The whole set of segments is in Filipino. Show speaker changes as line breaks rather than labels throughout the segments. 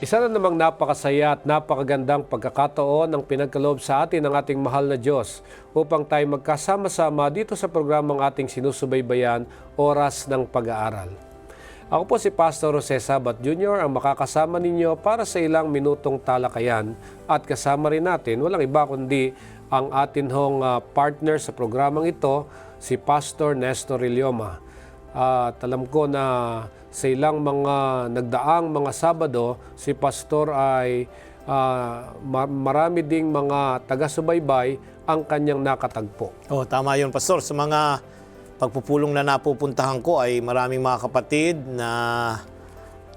Isa na namang napakasaya at napakagandang pagkakataon ang pinagkaloob sa atin ng ating mahal na Diyos upang tayo magkasama-sama dito sa programang ating sinusubaybayan, Oras ng Pag-aaral. Ako po si Pastor Jose Sabat Jr. ang makakasama ninyo para sa ilang minutong talakayan at kasama rin natin, walang iba kundi ang atin hong partner sa programang ito, si Pastor Nestor Ilioma. At alam ko na sa ilang mga nagdaang mga Sabado, si Pastor ay marami ding mga taga-subaybay ang kanyang nakatagpo.
Oh, tama yun, Pastor. Sa mga pagpupulong na napupuntahan ko ay maraming mga kapatid na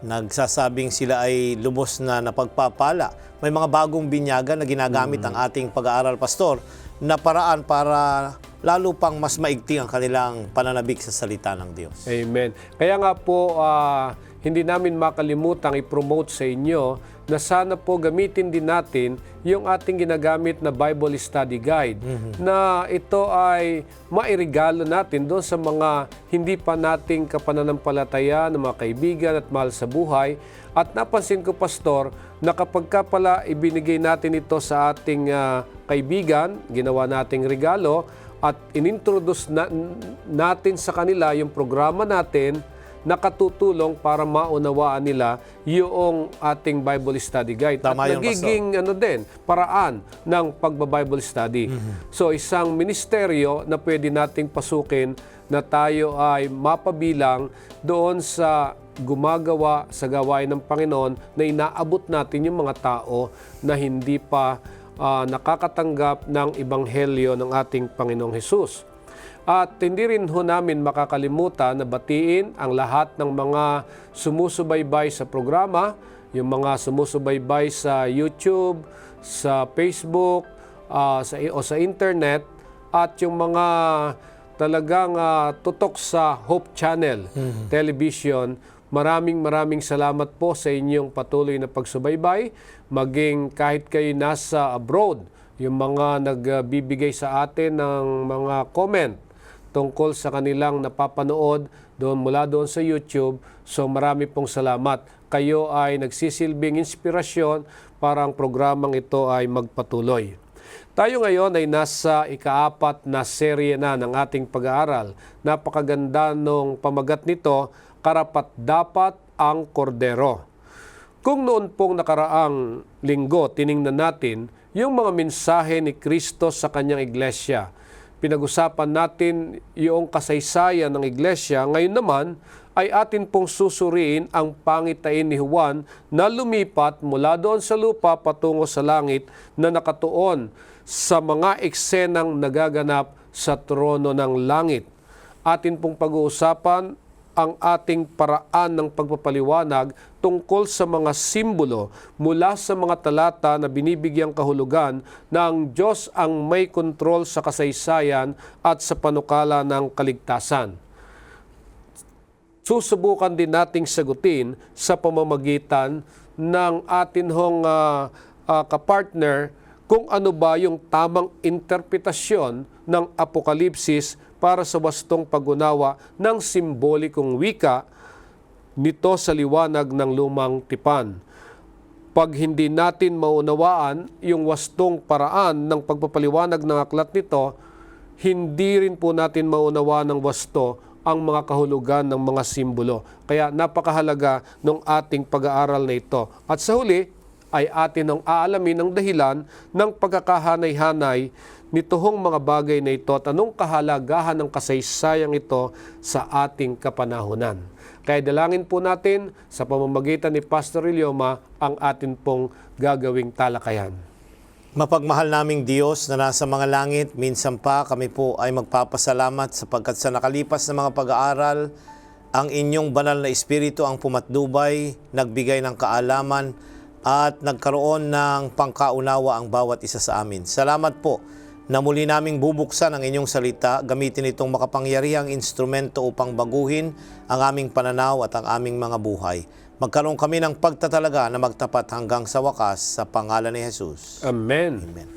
nagsasabing sila ay lubos na napagpapala. May mga bagong binyagan na ginagamit ang ating pag-aaral, Pastor, na paraan para lalo pang mas maigting ang kanilang pananabik sa salita ng Diyos.
Amen. Kaya nga po, hindi namin makalimutang i-promote sa inyo na sana po gamitin din natin yung ating ginagamit na Bible Study Guide na ito ay mairigalo natin doon sa mga hindi pa nating kapananampalataya ng mga kaibigan at mahal sa buhay. At napansin ko, Pastor, na kapag ka pala ibinigay natin ito sa ating kaibigan, ginawa nating regalo, at inintroduce natin sa kanila yung programa natin na katutulong para maunawaan nila yung ating Bible Study Guide.
Tama
at
yun,
nagiging paraan ng pagba-Bible study. So isang ministeryo na pwede nating pasukin na tayo ay mapabilang doon sa gumagawa sa gawain ng Panginoon na inaabot natin yung mga tao na hindi pa nakakatanggap ng Ebanghelyo ng ating Panginoong Hesus. At hindi rin ho namin makakalimutan na batiin ang lahat ng mga sumusubaybay sa programa, yung mga sumusubaybay sa YouTube, sa Facebook, o sa internet, at yung mga talagang tutok sa Hope Channel Television. Maraming salamat po sa inyong patuloy na pagsubaybay, maging kahit kayo nasa abroad, yung mga nagbibigay sa atin ng mga comment tungkol sa kanilang napapanood mula doon sa YouTube. So marami pong salamat. Kayo ay nagsisilbing inspirasyon para ang programang ito ay magpatuloy. Tayo ngayon ay nasa ika-4 na serye na ng ating pag-aaral. Napakaganda nung pamagat nito, Karapat-dapat ang Kordero. Kung noon pong nakaraang linggo, tiningnan natin yung mga mensahe ni Kristo sa kanyang iglesia. Pinag-usapan natin yung kasaysayan ng iglesia. Ngayon naman ay atin pong susuriin ang pangitain ni Juan na lumipat mula doon sa lupa patungo sa langit na nakatuon sa mga eksenang nagaganap sa trono ng langit. Atin pong pag-uusapan ang ating paraan ng pagpapaliwanag tungkol sa mga simbolo mula sa mga talata na binibigyang kahulugan na ang Diyos ang may kontrol sa kasaysayan at sa panukala ng kaligtasan. Susubukan din nating sagutin sa pamamagitan ng atin hong kapartner kung ano ba yung tamang interpretasyon ng Apokalipsis para sa wastong pag-unawa ng simbolikong wika nito sa liwanag ng lumang tipan. Pag hindi natin maunawaan yung wastong paraan ng pagpapaliwanag ng aklat nito, hindi rin po natin maunawaan ng wasto ang mga kahulugan ng mga simbolo. Kaya napakahalaga ng ating pag-aaral na ito. At sa huli ay atin ang aalamin ang dahilan ng pagkakahanay-hanay nitoong mga bagay na ito at anong kahalagahan ng kasaysayang ito sa ating kapanahunan. Kaya dalangin po natin sa pamamagitan ni Pastor Ilioma ang atin pong gagawing talakayan.
Mapagmahal naming Diyos na nasa mga langit, minsan pa kami po ay magpapasalamat sapagkat sa nakalipas na mga pag-aaral, ang inyong banal na Espiritu ang pumatnubay, nagbigay ng kaalaman at nagkaroon ng pangkaunawa ang bawat isa sa amin. Salamat po na muli naming bubuksan ang inyong salita, gamitin itong makapangyarihang instrumento upang baguhin ang aming pananaw at ang aming mga buhay. Magkaroon kami ng pagtatalaga na magtapat hanggang sa wakas sa pangalan ni Jesus.
Amen.
Amen.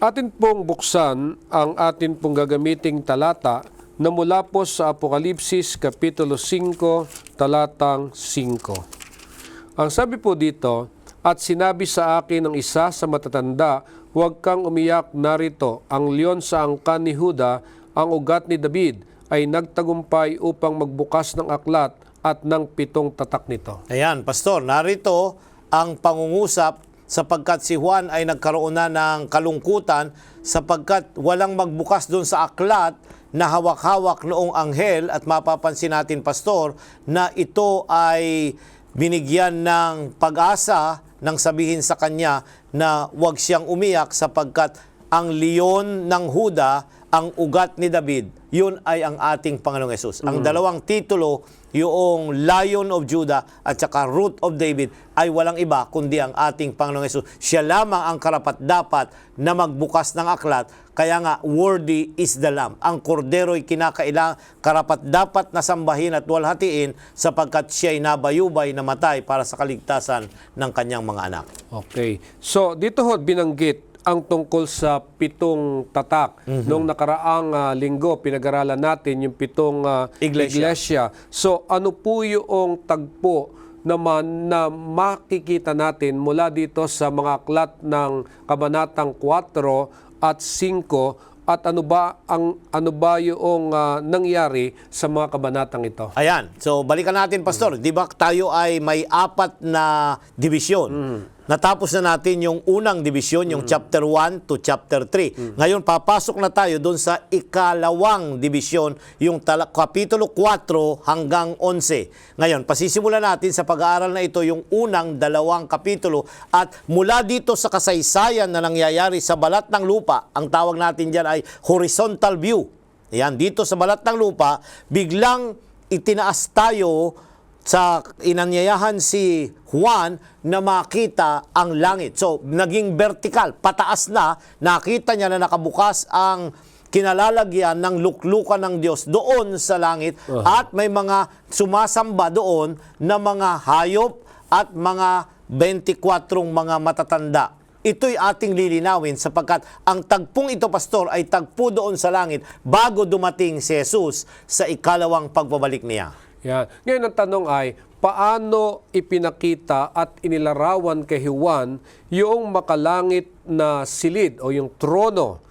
Atin pong buksan ang atin pong gagamiting talata na mula po sa Apokalipsis Kapitulo 5, talatang 5. Ang sabi po dito, at sinabi sa akin ng isa sa matatanda, huwag kang umiyak, narito, ang leon sa angkan ni Huda, ang ugat ni David, ay nagtagumpay upang magbukas ng aklat at ng 7 tatak nito.
Ayan, Pastor, narito ang pangungusap sapagkat si Juan ay nagkaroon na ng kalungkutan sapagkat walang magbukas doon sa aklat na hawak-hawak noong anghel at mapapansin natin, Pastor, na ito ay binigyan ng pag-asa nang sabihin sa kanya na huwag siyang umiyak sapagkat ang leon ng Huda, ang ugat ni David, yun ay ang ating Panginoong Yesus. Ang dalawang titulo, yung Lion of Judah at saka Root of David, ay walang iba kundi ang ating Panginoong Yesus. Siya lamang ang karapat-dapat na magbukas ng aklat. Kaya nga, worthy is the Lamb. Ang kordero'y kinakailang karapat-dapat na sambahin at walhatiin sapagkat siya'y nabayubay na matay para sa kaligtasan ng kanyang mga anak.
Okay. So, dito ho binanggit ang tungkol sa 7 tatak. Noong nakaraang linggo, pinag-aralan natin yung 7 iglesia. So, ano po yung tagpo naman na makikita natin mula dito sa mga aklat ng kabanatang 4 at 5 at ano ba yung nangyari sa mga kabanatang ito?
Ayan. So, balikan natin, Pastor. Di ba tayo ay may 4 na divisyon? Natapos na natin yung unang divisyon, yung chapter 1 to chapter 3. Ngayon, papasok na tayo doon sa ikalawang divisyon, yung kapitulo 4 hanggang 11. Ngayon, pasisimulan natin sa pag-aaral na ito yung unang 2 kapitulo at mula dito sa kasaysayan na nangyayari sa balat ng lupa, ang tawag natin dyan ay horizontal view. Ayan, dito sa balat ng lupa, biglang itinaas tayo sa inanyayahan si Juan na makita ang langit. So, naging vertical, pataas na, nakita niya na nakabukas ang kinalalagyan ng luklukan ng Diyos doon sa langit at may mga sumasamba doon na mga hayop at mga 24 mga matatanda. Ito'y ating lilinawin sapagkat ang tagpong ito, Pastor, ay tagpo doon sa langit bago dumating si Jesus sa ikalawang pagbabalik niya.
Yan. Ngayon ang tanong ay, paano ipinakita at inilarawan kay Juan yung makalangit na silid o yung trono?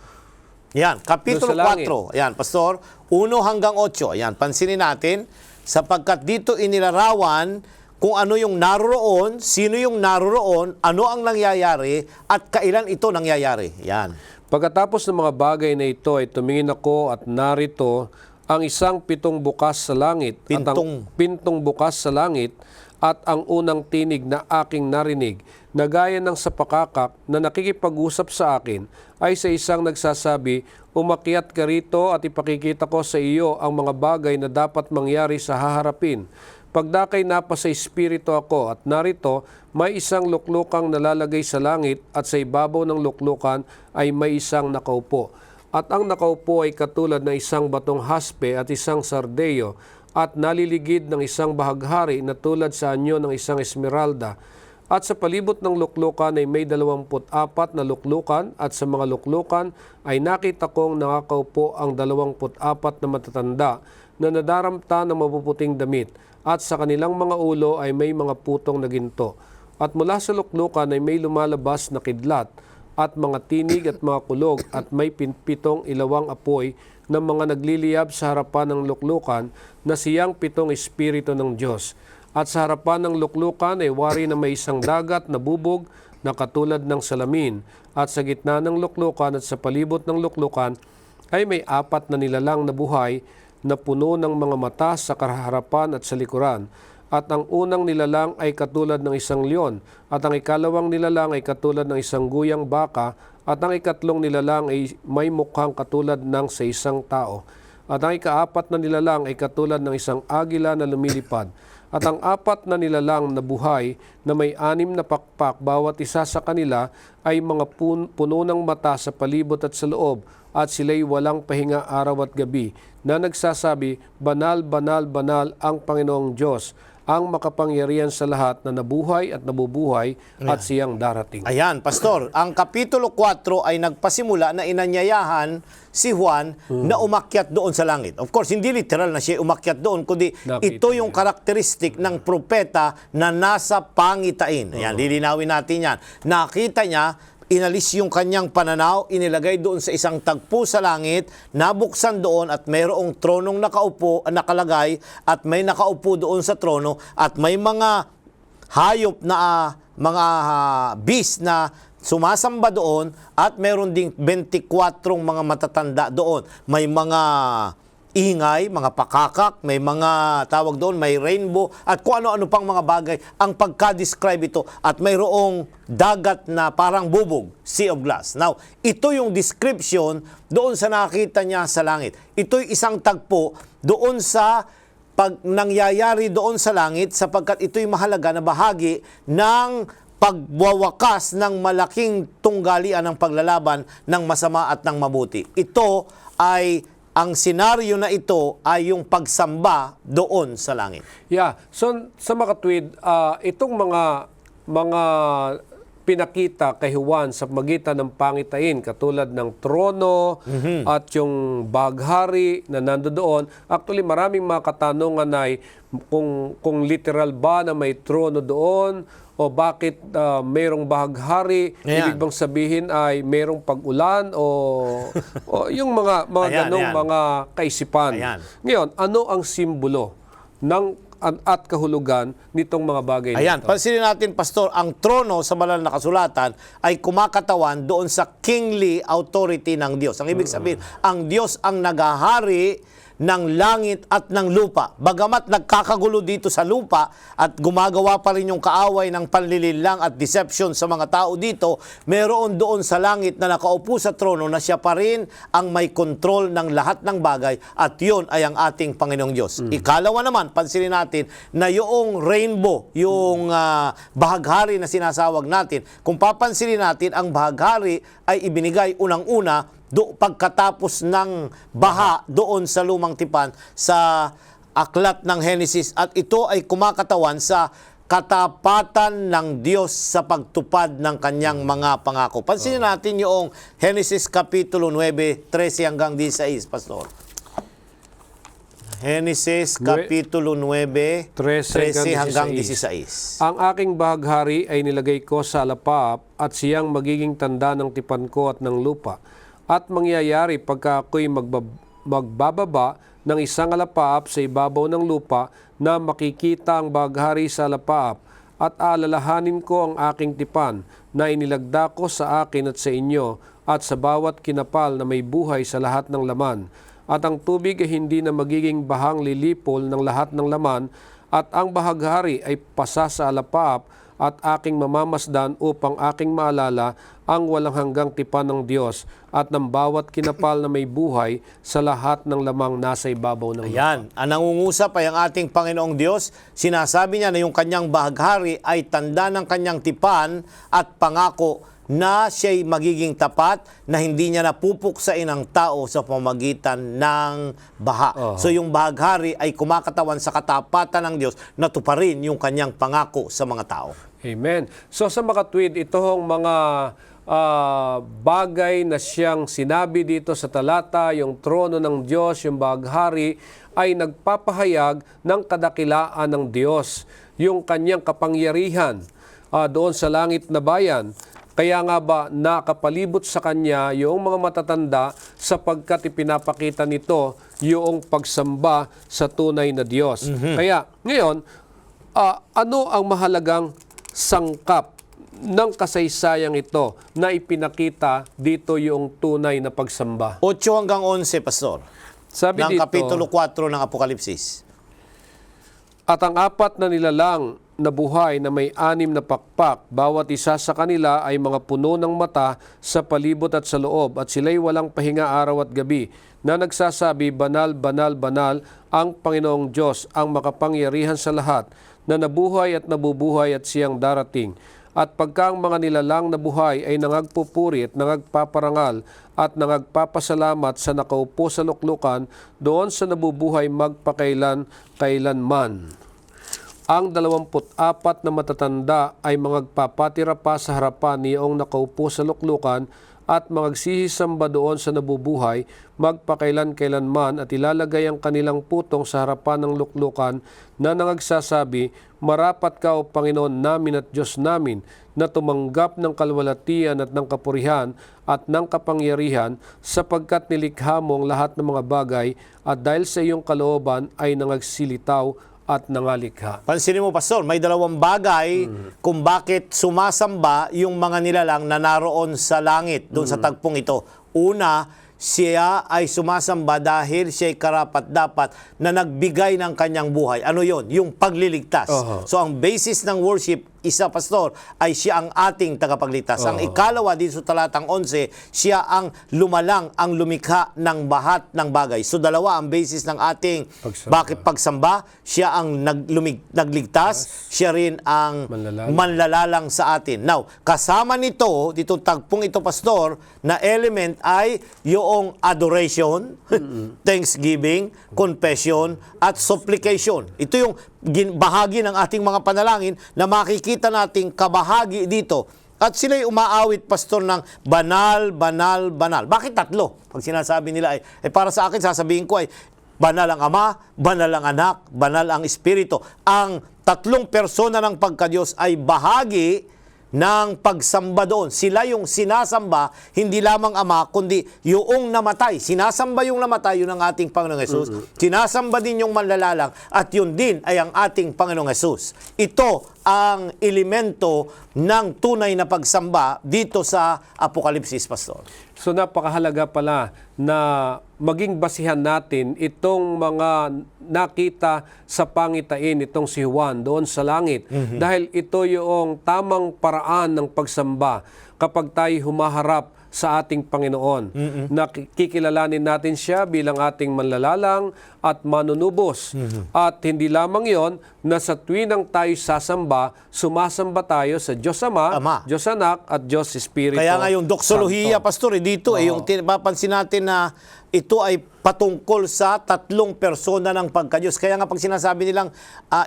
Yan, Kapitulo
Doon sa langit.
4. Yan, Pastor, 1 hanggang 8. Yan, pansinin natin, sapagkat dito inilarawan kung ano yung naroroon, sino yung naroroon, ano ang nangyayari, at kailan ito nangyayari. Yan.
Pagkatapos ng mga bagay na ito ay tumingin ako at narito ang isang 7 bukas sa langit at ang pintong bukas sa langit at ang unang tinig na aking narinig na gaya ng sa pakakak na nakikipag-usap sa akin ay sa isang nagsasabi, umakyat ka rito at ipakikita ko sa iyo ang mga bagay na dapat mangyari sa haharapin. Pagdakay napa sa espiritu ako at narito may isang luklukang nalalagay sa langit at sa ibabaw ng luklukan ay may isang nakaupo. At ang nakaupo ay katulad ng isang batong haspe at isang sardeyo at naliligid ng isang bahaghari na tulad sa anyo ng isang esmeralda. At sa palibot ng luklukan ay may 24 na luklukan at sa mga luklukan ay nakita kong nakakaupo ang 24 na matatanda na nadaramta ng mapuputing damit at sa kanilang mga ulo ay may mga putong na ginto. At mula sa luklukan ay may lumalabas na kidlat at mga tinig at mga kulog at may 7 ilawang apoy na mga nagliliyab sa harapan ng luklukan na siyang 7 espiritu ng Diyos. At sa harapan ng luklukan ay wari na may isang dagat na bubog na katulad ng salamin. At sa gitna ng luklukan at sa palibot ng luklukan ay may 4 na nilalang na buhay na puno ng mga mata sa kaharapan at sa likuran. At ang unang nilalang ay katulad ng isang leon, at ang ikalawang nilalang ay katulad ng isang guyang baka, at ang ikatlong nilalang ay may mukhang katulad ng sa isang tao. At ang ikaapat na nilalang ay katulad ng isang agila na lumilipad. At ang 4 na nilalang na buhay na may 6 na pakpak bawat isa sa kanila ay mga puno ng mata sa palibot at sa loob, at sila'y walang pahinga araw at gabi na nagsasabi, Banal, banal, banal ang Panginoong Diyos, ang makapangyarihan sa lahat na nabuhay at nabubuhay at siyang darating.
Ayan, Pastor, ang Kapitulo 4 ay nagpasimula na inanyayahan si Juan na umakyat doon sa langit. Of course, hindi literal na siya umakyat doon, kundi
Nakita
ito yung karakteristik ng propeta na nasa pangitain. Ayan, lilinawin natin yan. Nakita niya, inalis yung kanyang pananaw, inilagay doon sa isang tagpo sa langit, nabuksan doon at mayroong tronong nakalagay at may nakaupo doon sa trono at may mga hayop na mga beast na sumasamba doon at mayroon ding 24 mga matatanda doon. May mga ingay, mga pakakak, may mga tawag doon, may rainbow, at kung ano-ano pang mga bagay ang pagka-describe ito. At mayroong dagat na parang bubog, sea of glass. Now, ito yung description doon sa nakita niya sa langit. Ito'y isang tagpo doon sa pag nangyayari doon sa langit sapagkat ito'y mahalaga na bahagi ng pagwawakas ng malaking tunggalian ng paglalaban ng masama at ng mabuti. Ito ay ang senaryo na ito ay yung pagsamba doon sa langit.
Yeah. So sa makatwid, itong mga pinakita kay Juan sa magitan ng pangitain katulad ng trono at yung baghari na nandoon. Actually, maraming mga katanungan ay kung literal ba na may trono doon o bakit mayroong bahaghari.
Ayan.
Ibig bang sabihin ay mayroong pag-ulan o yung mga
Ayan,
ganong
ayan.
mga kaisipan.
Ayan.
Ngayon, ano ang simbolo ng at kahulugan nitong mga bagay
Ayan,
nito?
pansinin natin, Pastor, ang trono sa banal na kasulatan ay kumakatawan doon sa kingly authority ng Diyos. Ang ibig sabihin, ang Diyos ang naghahari ng langit at ng lupa. Bagamat nagkakagulo dito sa lupa at gumagawa pa rin yung kaaway ng panlilinlang at deception sa mga tao dito, meron doon sa langit na nakaupo sa trono na siya pa rin ang may control ng lahat ng bagay at yun ay ang ating Panginoong Diyos. Ikalawa naman, pansinin natin na yung rainbow, yung bahaghari na sinasawag natin, kung papansinin natin, ang bahaghari ay ibinigay unang-una pagkatapos ng baha doon sa lumang tipan sa aklat ng Henesis, at ito ay kumakatawan sa katapatan ng Diyos sa pagtupad ng kanyang mga pangako. Pansinin natin yung Henesis Kapitulo 9, 13 hanggang 16, Pastor. Henesis Kapitulo 9, 13 hanggang 16.
Ang aking bahaghari ay nilagay ko sa alapaap at siyang magiging tanda ng tipan ko at ng lupa. At mangyayari pagka ako'y magbababa ng isang alapaap sa ibabaw ng lupa na makikita ang baghari sa alapaap at aalalahanin ko ang aking tipan na inilagda ko sa akin at sa inyo at sa bawat kinapal na may buhay sa lahat ng laman. At ang tubig ay hindi na magiging bahang lilipol ng lahat ng laman at ang bahaghari ay pasa sa alapaap at aking mamamasdan upang aking maalala ang walang hanggang tipan ng Diyos at ng bawat kinapal na may buhay sa lahat ng lamang nasa ibabaw ng lupa.
Ayan, ang nangungusap ay ang ating Panginoong Diyos. Sinasabi niya na yung kanyang bahaghari ay tanda ng kanyang tipan at pangako na siya'y magiging tapat, na hindi niya napupuksain ang tao sa pamagitan ng baha. So yung bahaghari ay kumakatawan sa katapatan ng Diyos na tuparin yung kanyang pangako sa mga tao.
Amen. So sa makatwid, itong mga bagay na siyang sinabi dito sa talata, yung trono ng Diyos, yung bahaghari, ay nagpapahayag ng kadakilaan ng Diyos, yung kanyang kapangyarihan doon sa langit na bayan. Kaya nga ba nakapalibot sa kanya yung mga matatanda sapagkat ipinapakita nito yung pagsamba sa tunay na Diyos. Kaya ngayon, ano ang mahalagang sangkap ng kasaysayang ito na ipinakita dito yung tunay na pagsamba?
8 hanggang 11, Pastor,
Sabi
ng
dito,
Kapitulo 4 ng Apokalipsis.
at ang apat na nilalang na buhay na may 6 na pakpak, bawat isa sa kanila ay mga puno ng mata sa palibot at sa loob, at sila'y walang pahinga araw at gabi, na nagsasabi, Banal, banal, banal ang Panginoong Diyos, ang makapangyarihan sa lahat, na nabuhay at nabubuhay at siyang darating. At pagka ang mga nilalang na buhay ay nangagpupuri at nangagpaparangal at nangagpapasalamat sa nakaupo sa luklukan, doon sa nabubuhay magpakailan-kailanman. ang 24 na matatanda ay magpapatira pa sa harapan niyong nakaupo sa luklukan at magsisisamba doon sa nabubuhay magpakailan-kailanman at ilalagay ang kanilang putong sa harapan ng luklukan na nangagsasabi, "Marapat ka o Panginoon namin at Diyos namin na tumanggap ng kalwalatian at ng kapurihan at ng kapangyarihan sapagkat nilikha mo ang lahat ng mga bagay at dahil sa iyong kalooban ay nangagsilitaw at nangalikha."
Pansinin mo, Pastor, may dalawang bagay kung bakit sumasamba yung mga nilalang na naroon sa langit, doon sa tagpong ito. Una, siya ay sumasamba dahil siya ay karapat-dapat na nagbigay ng kanyang buhay. Ano yon? Yung pagliligtas. So ang basis ng worship, isa, Pastor, ay siya ang ating tagapagligtas. Ang ikalawa, dito sa talatang 11, siya ang lumalang, ang lumikha ng bahat ng bagay. So dalawa ang basis ng ating bakit pagsamba. Siya ang nagligtas, siya rin ang manlalalang sa atin. Now, kasama nito, dito tagpong ito, Pastor, na element ay yung adoration, thanksgiving, confession, at supplication. Ito yung bahagi ng ating mga panalangin na makikita nating kabahagi dito. At sila'y umaawit, Pastor, ng banal, banal, banal. Bakit tatlo? Pag sinasabi nila para sa akin, sasabihin ko ay banal ang Ama, banal ang Anak, banal ang Espiritu. Ang tatlong persona ng pagkadiyos ay bahagi ng pagsamba doon. Sila yung sinasamba, hindi lamang Ama, kundi yung namatay. Sinasamba yung namatay, yun ang ating Panginoong Hesus. Sinasamba din yung manlalalang, at yun din ay ang ating Panginoong Hesus. Ito ang elemento ng tunay na pagsamba dito sa Apokalipsis, Pastor.
So napakahalaga pala na maging basihan natin itong mga nakita sa pangitain itong si Juan doon sa langit. Dahil ito yung tamang paraan ng pagsamba kapag tayo humaharap sa ating Panginoon. Nakikilalanin natin siya bilang ating manlalalang at manunubos. At hindi lamang yon na sa tuwinang tayo sasamba, sumasamba tayo sa Diyos Ama, Diyos Anak, at Diyos Espiritu.
Kaya nga yung doxolohiya, Pastor, dito yung papansin natin na ito ay patungkol sa tatlong persona ng pagkadiyos. Kaya nga pag sinasabi nilang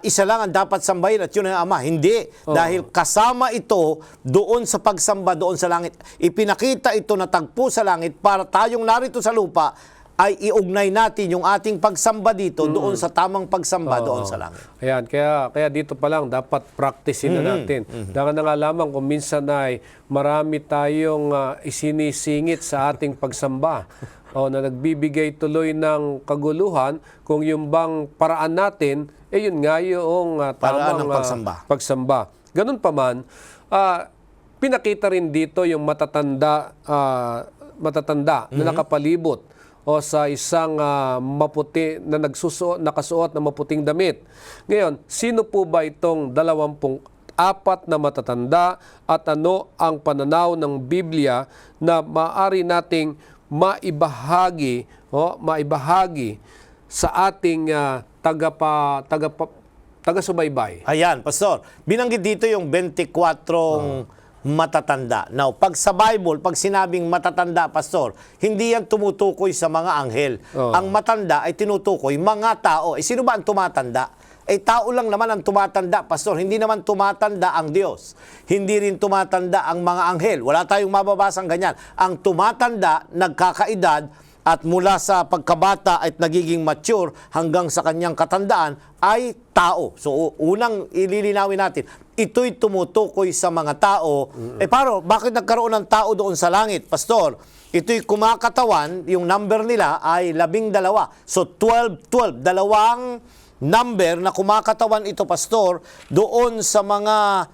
isa lang ang dapat sambahin at yun ang Ama, hindi. Dahil kasama ito doon sa pagsamba doon sa langit. Ipinakita ito na tagpo sa langit para tayong narito sa lupa ay iugnay natin yung ating pagsamba dito doon sa tamang pagsamba doon sa langit.
Ayan, kaya dito pa lang dapat practicein na natin. Dahil na nga lamang kung minsan ay marami tayong isinisingit sa ating pagsamba na nagbibigay tuloy ng kaguluhan kung yung bang paraan natin, yun nga yung tamang pagsamba. Ganun pa man, pinakita rin dito yung matatanda na nakapalibot o sa isang maputi na nakasuot na maputing damit. Ngayon, sino po ba itong 24 na matatanda at ano ang pananaw ng Biblia na maaari nating maibahagi sa ating taga-subaybay?
Ayan, Pastor. Binanggit dito yung 24 matatanda. Now, pag sa Bible, pag sinabing matatanda, Pastor, hindi yan tumutukoy sa mga anghel. Ang matanda ay tinutukoy mga tao. Sino ba ang tumatanda? Tao lang naman ang tumatanda, Pastor. Hindi naman tumatanda ang Diyos. Hindi rin tumatanda ang mga anghel. Wala tayong mababasang ganyan. Ang tumatanda, nagkakaedad, at mula sa pagkabata at nagiging mature hanggang sa kanyang katandaan ay tao. So unang ililinawin natin, ito'y tumutukoy sa mga tao. Bakit nagkaroon ng tao doon sa langit, Pastor? Ito'y kumakatawan, yung number nila ay 12. So 12, dalawang number na kumakatawan ito, Pastor, doon sa mga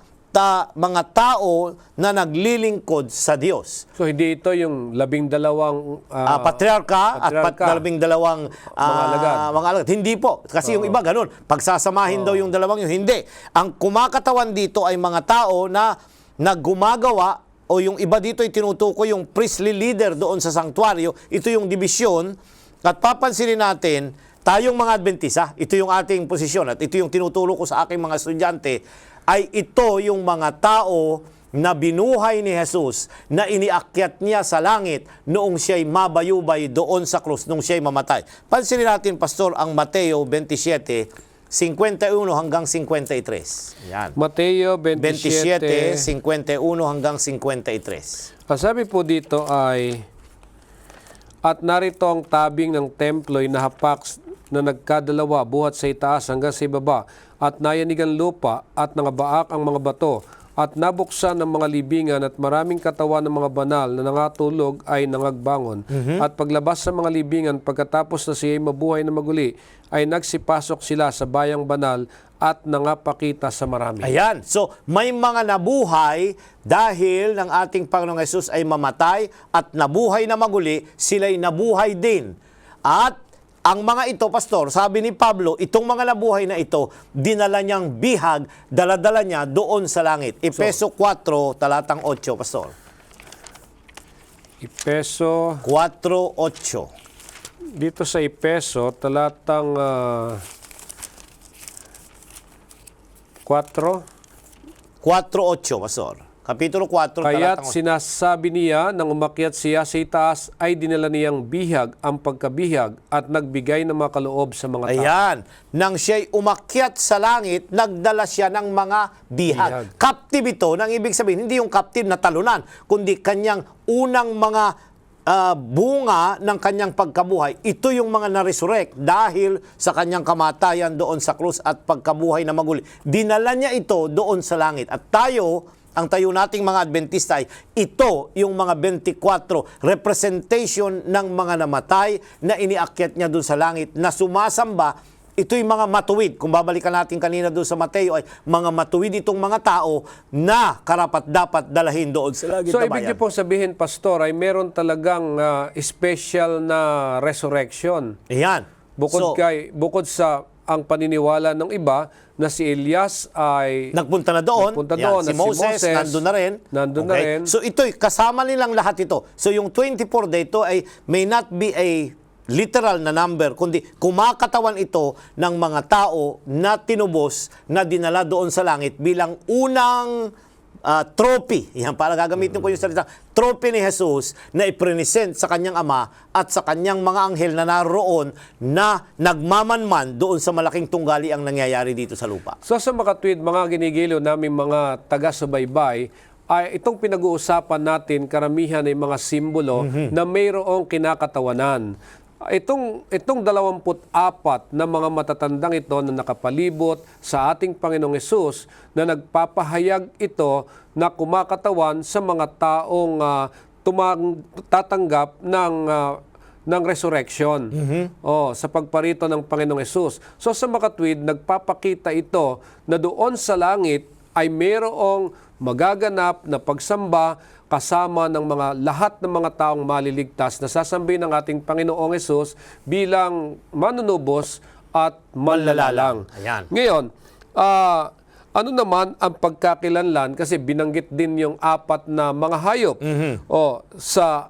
tao na naglilingkod sa Diyos.
So hindi ito yung 12
patriarka at 12 mga alagad. Hindi po. Kasi yung iba ganun. Pagsasamahin daw yung dalawang yun. Hindi. Ang kumakatawan dito ay mga tao na gumagawa, o yung iba dito ay tinutukoy yung priestly leader doon sa sanktuaryo. Ito yung dibisyon. At papansinin natin, tayong mga Adventista, ito yung ating posisyon at ito yung tinuturo ko sa aking mga estudyante, ay ito yung mga tao na binuhay ni Jesus, na iniakyat niya sa langit noong siya'y mabayubay doon sa krus, noong siya'y mamatay. Pansinin natin, Pastor, ang Mateo 27, 51 hanggang 53. Yan.
Mateo
27,
27.
51 hanggang 53.
Ang sabi po dito ay, at narito ang tabing ng templo'y nahapak na nagkadalawa buhat sa itaas hanggang sa ibaba, at nayanig ang lupa at nangabaak ang mga bato, at nabuksan ng mga libingan at maraming katawan ng mga banal na nangatulog ay nangagbangon. At paglabas sa mga libingan, pagkatapos na siya'y mabuhay na maguli, ay nagsipasok sila sa bayang banal at nangapakita sa marami.
Ayan. So, may mga nabuhay dahil ng ating Panginoong Hesus ay mamatay at nabuhay na maguli, sila'y nabuhay din. At ang mga ito, Pastor, sabi ni Pablo, itong mga nabuhay na ito, dinala niyang bihag, daladala niya doon sa langit. Efeso 4, talatang 8, Pastor.
Efeso,
4:8.
dito sa Efeso, talatang 4,
4:8, Pastor. Kapitulo 4,
kaya't
talatang 8.
sinasabi niya nang umakyat siya sa itaas ay dinala niyang bihag ang pagkabihag at nagbigay ng mga kaloob sa mga tao.
Ayan. Nang siya'y umakyat sa langit, nagdala siya ng mga bihag. Captive ito, nang ibig sabihin, hindi yung captive na talunan, kundi kanyang unang mga bunga ng kanyang pagkabuhay. Ito yung mga na-resurrect dahil sa kanyang kamatayan doon sa krus at pagkabuhay na maguli. Dinala niya ito doon sa langit. At tayo, ang tayo nating mga Adventista ay ito yung mga 24 representation ng mga namatay na iniakyat niya doon sa langit na sumasamba. Ito yung mga matuwid. Kung babalikan natin kanina doon sa Mateo ay mga matuwid itong mga tao na karapat-dapat dalahin doon sa langit
So,
na
ibig
bayan.
niyo pong sabihin, Pastor, ay meron talagang special na resurrection.
Ayan.
Bukod sa ang paniniwala ng iba na si Elias ay
Nagpunta na doon.
Nagpunta
Yan,
doon,
si
na si
Moses,
Moses,
nandun na rin.
nandun na rin.
So ito'y kasama nilang lahat ito. So yung 24 dito ay may not be a literal na number, kundi kumakatawan ito ng mga tao na tinubos na dinala doon sa langit bilang unang trophy. Yan, para gagamitin ko yung salita. Trophy ni Jesus na ipresent sa kanyang ama at sa kanyang mga anghel na naroon na nagmamanman doon sa malaking tunggali ang nangyayari dito sa lupa.
So sa makatwid, mga ginigiliw naming mga taga-subaybay, ay itong pinag-uusapan natin, karamihan ay mga simbolo na mayroong kinakatawanan. Itong 24 na mga matatandang ito na nakapalibot sa ating Panginoong Hesus na nagpapahayag ito na kumakatawan sa mga taong tatanggap ng resurrection sa pagparito ng Panginoong Hesus. So sa makatwid, nagpapakita ito na doon sa langit ay mayroong magaganap na pagsamba kasama ng mga lahat ng mga taong maliligtas na sasambahin ng ating Panginoong Hesus bilang manunubos at manlalalang.
Ayan.
Ngayon, ano naman ang pagkakilanlan? Kasi binanggit din yung 4 na mga hayop. Sa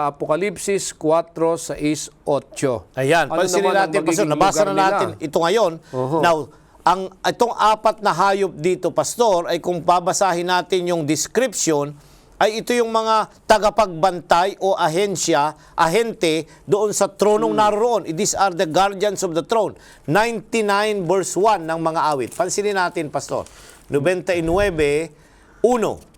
Apokalipsis 4:6, 8.
Ayan,
Ano
pansinin
naman ang
natin, Pastor,
magiging
nabasa
lugar
na natin
nila?
ito ngayon. Now, itong 4 na hayop dito, Pastor, ay kung babasahin natin yung description, ay ito yung mga tagapagbantay o ahente doon sa tronong naroon. These are the guardians of the throne. 99 verse 1 ng mga awit. Pansinin natin, Pastor. 99:1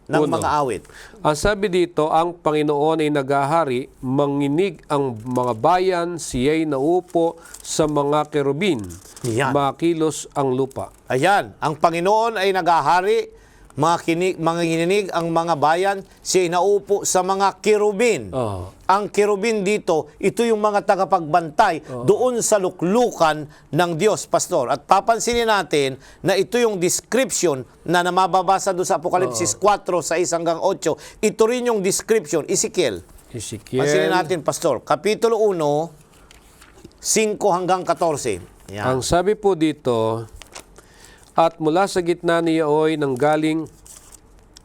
ng mga awit.
Ang sabi dito, ang Panginoon ay naghahari, manginig ang mga bayan, siya'y naupo sa mga kerubin.
Yan.
Makilos ang lupa.
Ayan, ang Panginoon ay naghahari, manginginig ang mga bayan, siya naupo sa mga kirubin. Ang kirubin dito, ito yung mga tagapagbantay doon sa luklukan ng Diyos, Pastor. At papansinin natin na ito yung description na mababasa doon sa Apokalipsis 4:6-8. Ito rin yung description, Ezekiel. Pansinin natin, Pastor. Kapitulo 1, 5-14. Yan.
Ang sabi po dito, at mula sa gitna niyaoy nanggaling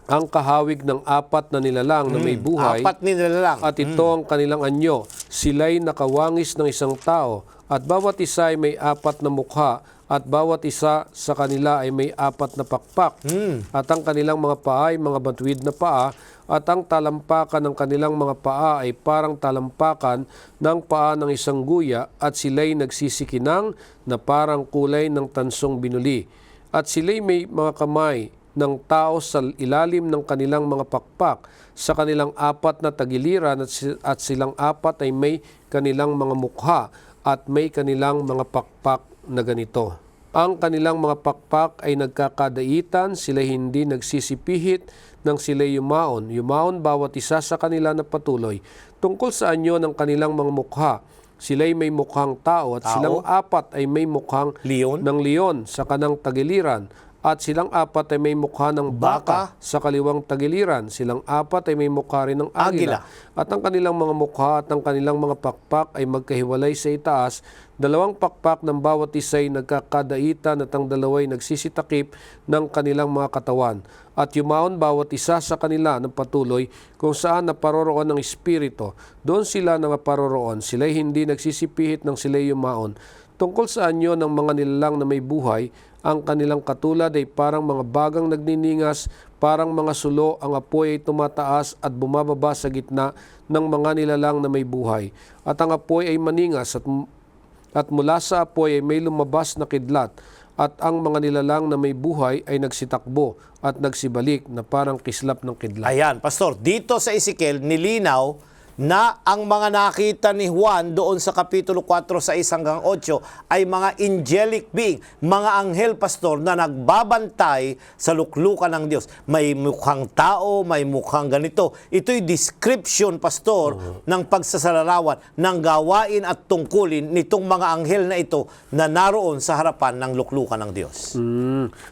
ang kahawig ng 4 na nilalang na may buhay.
4 nilalang.
At ito ang kanilang anyo. Sila'y nakawangis ng isang tao at bawat isa ay may 4 na mukha at bawat isa sa kanila ay may 4 na pakpak. At ang kanilang mga paa ay mga batuid na paa, at ang talampakan ng kanilang mga paa ay parang talampakan ng paa ng isang guya, at sila'y nagsisikinang na parang kulay ng tansong binuli. At sila'y may mga kamay ng tao sa ilalim ng kanilang mga pakpak sa kanilang 4 na tagiliran, at silang 4 ay may kanilang mga mukha at may kanilang mga pakpak na ganito. Ang kanilang mga pakpak ay nagkakadaitan, sila hindi nagsisipihit nang sila yumaon. Yumaon bawat isa sa kanila na patuloy. Tungkol sa anyo ng kanilang mga mukha, sila'y may mukhang tao, at silang 4 ay may mukhang ng leon sa kanang tagiliran, at silang 4 ay may mukha ng baka sa kaliwang tagiliran. Silang 4 ay may mukha rin ng agila. At ang kanilang mga mukha at ang kanilang mga pakpak ay magkahiwalay sa itaas. 2 pakpak ng bawat isa ay nagkakadaitan, at ang 2 ay nagsisitakip ng kanilang mga katawan. At yumaon bawat isa sa kanila ng patuloy kung saan naparoroon ng Espiritu. Doon sila na maparoroon. Sila'y hindi nagsisipihit ng sila'y yumaon. Tungkol sa anyo ng mga nilalang na may buhay, ang kanilang katulad ay parang mga bagang nagniningas, parang mga sulo, ang apoy ay tumataas at bumababa sa gitna ng mga nilalang na may buhay. At ang apoy ay maningas, at mula sa apoy ay may lumabas na kidlat, at ang mga nilalang na may buhay ay nagsitakbo at nagsibalik na parang kislap ng kidlat.
Ayan, Pastor, dito sa Ezekiel, nilinaw na ang mga nakita ni Juan doon sa Kapitulo 4, 6 hanggang 8 ay mga angelic being, mga anghel, Pastor, na nagbabantay sa luklukan ng Diyos. May mukhang tao, may mukhang ganito. Ito'y description, Pastor, ng pagsasalarawan, ng gawain at tungkulin nitong mga anghel na ito na naroon sa harapan ng luklukan ng Diyos.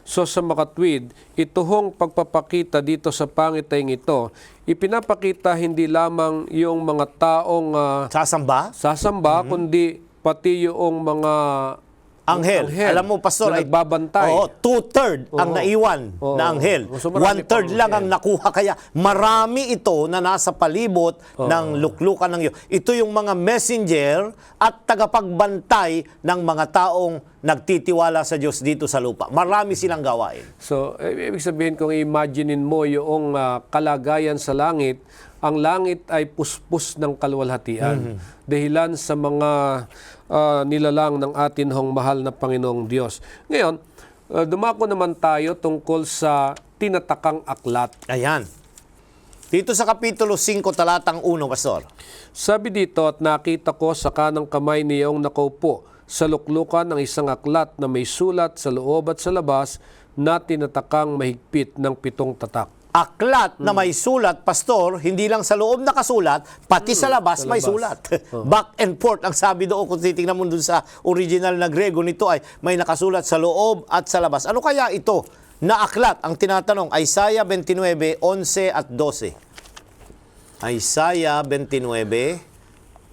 So sa makatwid, ito hong pagpapakita dito sa pangitayng ito, ipinapakita hindi lamang yung mga taong
Sasamba?
kundi pati yung mga
Anghel. Alam mo, Pastor,
na nagbabantay.
2/3 ang naiwan na anghel.
So, marami
1/3 lang ang nakuha. Kaya marami ito na nasa palibot ng luklukan ng Diyos. Ito yung mga messenger at tagapagbantay ng mga taong nagtitiwala sa Diyos dito sa lupa. Marami silang gawain.
So, ibig sabihin kung imaginein mo yung kalagayan sa langit, ang langit ay puspos ng kalwalhatian. Dahilan sa mga nilalang ng atin hong mahal na Panginoong Diyos. Ngayon, dumako naman tayo tungkol sa tinatakang aklat.
Ayan. Dito sa Kapitulo 5, talatang 1, Pastor.
Sabi dito, at nakita ko sa kanang kamay niyong nakaupo sa luklukan ng isang aklat na may sulat sa loob at sa labas na tinatakang mahigpit ng 7 tatak.
Aklat na may sulat, Pastor, hindi lang sa loob nakasulat, pati sa labas may sulat. Back and forth, ang sabi doon, kung titingnan mo doon sa original na Grego nito ay may nakasulat sa loob at sa labas. Ano kaya ito na aklat? Ang tinatanong, Isaiah 29, 11 at 12. Isaiah 29,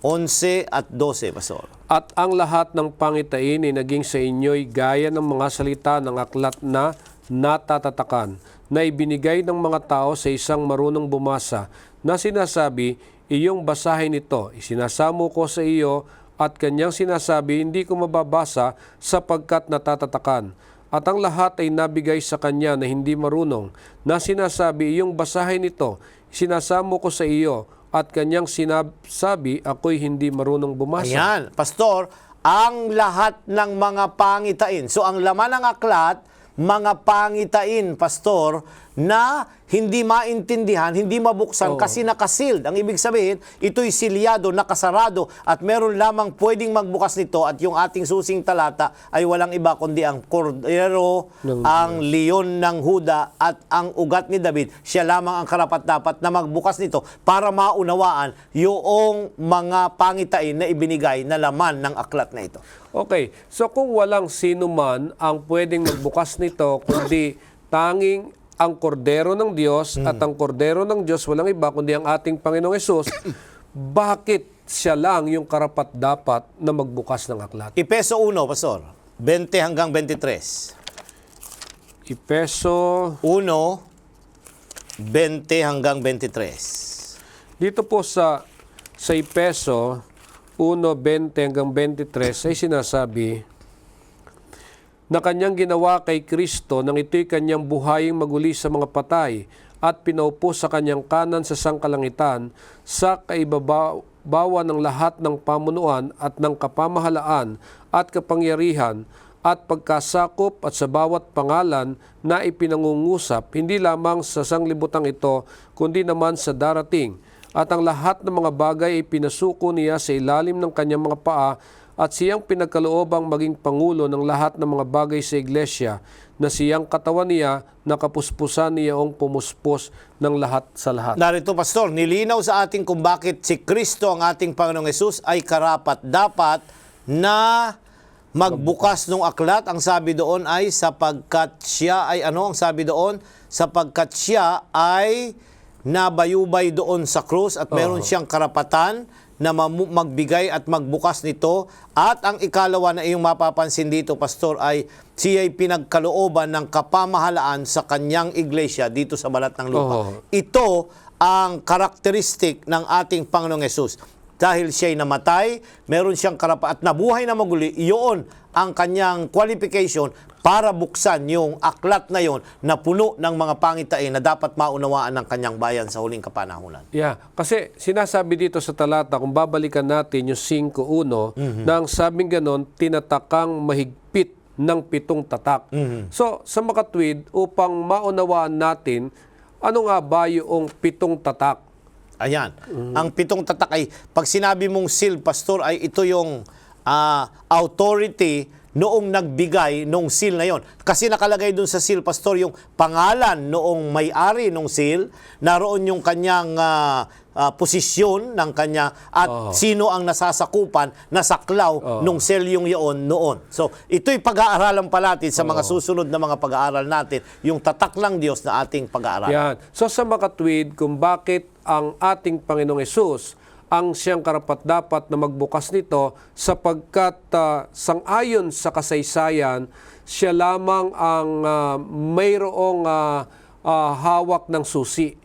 11 at 12, Pastor.
At ang lahat ng pangitain ay naging sa inyo'y gaya ng mga salita ng aklat na natatatakan, na ibinigay ng mga tao sa isang marunong bumasa, na sinasabi, iyong basahin ito, isinasamo ko sa iyo, at kanyang sinasabi, hindi ko mababasa sapagkat natatatakan. At ang lahat ay nabigay sa kanya na hindi marunong, na sinasabi, iyong basahin ito, isinasamo ko sa iyo, at kanyang sinasabi, ako'y hindi marunong bumasa.
Ayan, Pastor, ang lahat ng mga pangitain. So ang laman ng aklat, mga pangitain, Pastor, na hindi maintindihan, hindi mabuksan kasi nakasild. Ang ibig sabihin, ito'y silyado, nakasarado, at meron lamang pwedeng magbukas nito, at yung ating susing talata ay walang iba kundi ang kordero, ang leon ng Huda, at ang ugat ni David. Siya lamang ang karapat-dapat na magbukas nito para maunawaan yung mga pangitain na ibinigay na laman ng aklat na ito.
Okay, so kung walang sino man ang pwedeng magbukas nito, kundi tanging ang kordero ng Diyos, at ang kordero ng Diyos walang iba kundi ang ating Panginoong Hesus, bakit siya lang yung karapat-dapat na magbukas ng aklat?
Efeso 1, Pastor, 20 hanggang 23.
Efeso
1, 20 hanggang 23.
Dito po sa Efeso 1:20 hanggang 23 ay sinasabi, na kanyang ginawa kay Kristo nang ito'y kanyang buhaying maguli sa mga patay at pinaupo sa kanyang kanan sa sangkalangitan sa kaibabawan ng lahat ng pamunuan at ng kapamahalaan at kapangyarihan at pagkasakop at sa bawat pangalan na ipinangungusap, hindi lamang sa sanglibutang ito, kundi naman sa darating. At ang lahat ng mga bagay ay pinasuko niya sa ilalim ng kanyang mga paa at siyang pinagkaloobang maging pangulo ng lahat ng mga bagay sa iglesia na siyang katawan niya na kapuspusan niyaong pumuspos ng lahat sa lahat.
Narito, Pastor, nilinaw sa atin kung bakit si Kristo, ang ating Panginoong Hesus, ay karapat-dapat na magbukas ng aklat. Ang sabi doon ay sapagkat siya ay ang sabi doon? Sapagkat siya ay nabayubay doon sa krus at meron siyang karapatan na magbigay at magbukas nito. At ang ikalawa na iyong mapapansin dito, Pastor, ay siya'y pinagkalooban ng kapamahalaan sa kanyang iglesia dito sa balat ng lupa. Ito ang karakteristik ng ating Panginoong Hesus. Dahil siya'y namatay, meron siyang karapatan at nabuhay na maguli, iyon ang kanyang qualification para buksan yung aklat na yon na puno ng mga pangitain na dapat maunawaan ng kanyang bayan sa huling kapanahunan.
Yeah, kasi sinasabi dito sa talata, kung babalikan natin yung 5:1, na ang sabing ganon, tinatakang mahigpit ng 7 tatak. So, sa makatwid, upang maunawaan natin, ano nga ba yung 7 tatak?
Ayan. Ang 7 tatak ay, pag sinabi mong seal, Pastor, ay ito yung authority noong nagbigay nung seal na yon. Kasi nakalagay dun sa seal, Pastor, yung pangalan noong may-ari nung seal, naroon yung kanyang posisyon ng kanya at sino ang nasasakupan, nasaklaw nung seal yung yon noon. So, ito'y pag-aaralan pa natin sa mga susunod na mga pag-aaral natin, yung tatak ng Diyos na ating pag-aaralan.
Yan. So, sa makatwid, kung bakit ang ating Panginoong Hesus ang siyang karapat-dapat na magbukas nito sapagkat sangayon sa kasaysayan, siya lamang ang mayroong hawak ng susi.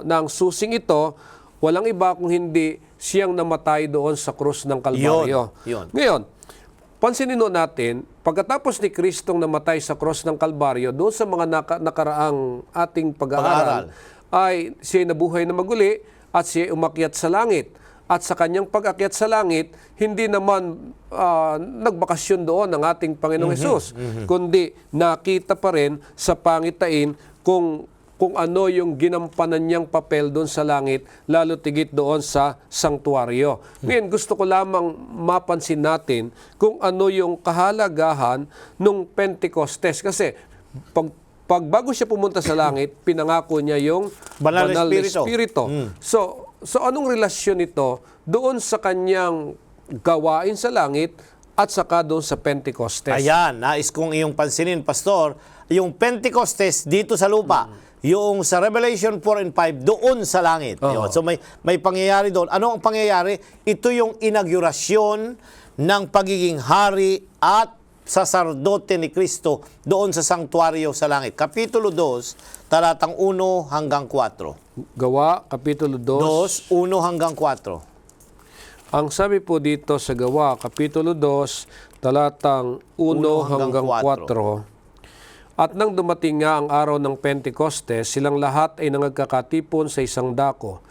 Nang susing ito, walang iba kung hindi siyang namatay doon sa krus ng Kalbaryo.
Yun.
Ngayon, pansinin natin, pagkatapos ni Kristong namatay sa krus ng Kalbaryo, doon sa mga nakaraang ating pag-aaral, ay siya nabuhay na maguli at siya umakyat sa langit. At sa kanyang pag-akyat sa langit, hindi naman nagbakasyon doon ang ating Panginoong Hesus, kundi nakita pa rin sa pangitain kung ano yung ginampanan niyang papel doon sa langit, lalo tigit doon sa sanktuaryo. Ngayon, gusto ko lamang mapansin natin kung ano yung kahalagahan ng Pentecostes. Kasi pag bago siya pumunta sa langit, pinangako niya yung
Banal na
na
Espiritu.
Espiritu. So anong relasyon nito doon sa kanyang gawain sa langit at saka doon sa Pentecostes?
Ayan, nais kong iyong pansinin, Pastor, yung Pentecostes dito sa lupa, yung sa Revelation 4 and 5 doon sa langit. Yun. So may pangyayari doon. Ano ang pangyayari? Ito yung inaugurasyon ng pagiging hari at saserdote ni Kristo doon sa sanktuaryo sa langit. Kapitulo 2, talatang 1 hanggang 4.
Gawa, Kapitulo 2.
1 hanggang 4.
Ang sabi po dito sa Gawa, Kapitulo 2, talatang 1 hanggang 4. At nang dumating nga ang araw ng Pentecostes, silang lahat ay nangagkakatipon sa isang dako.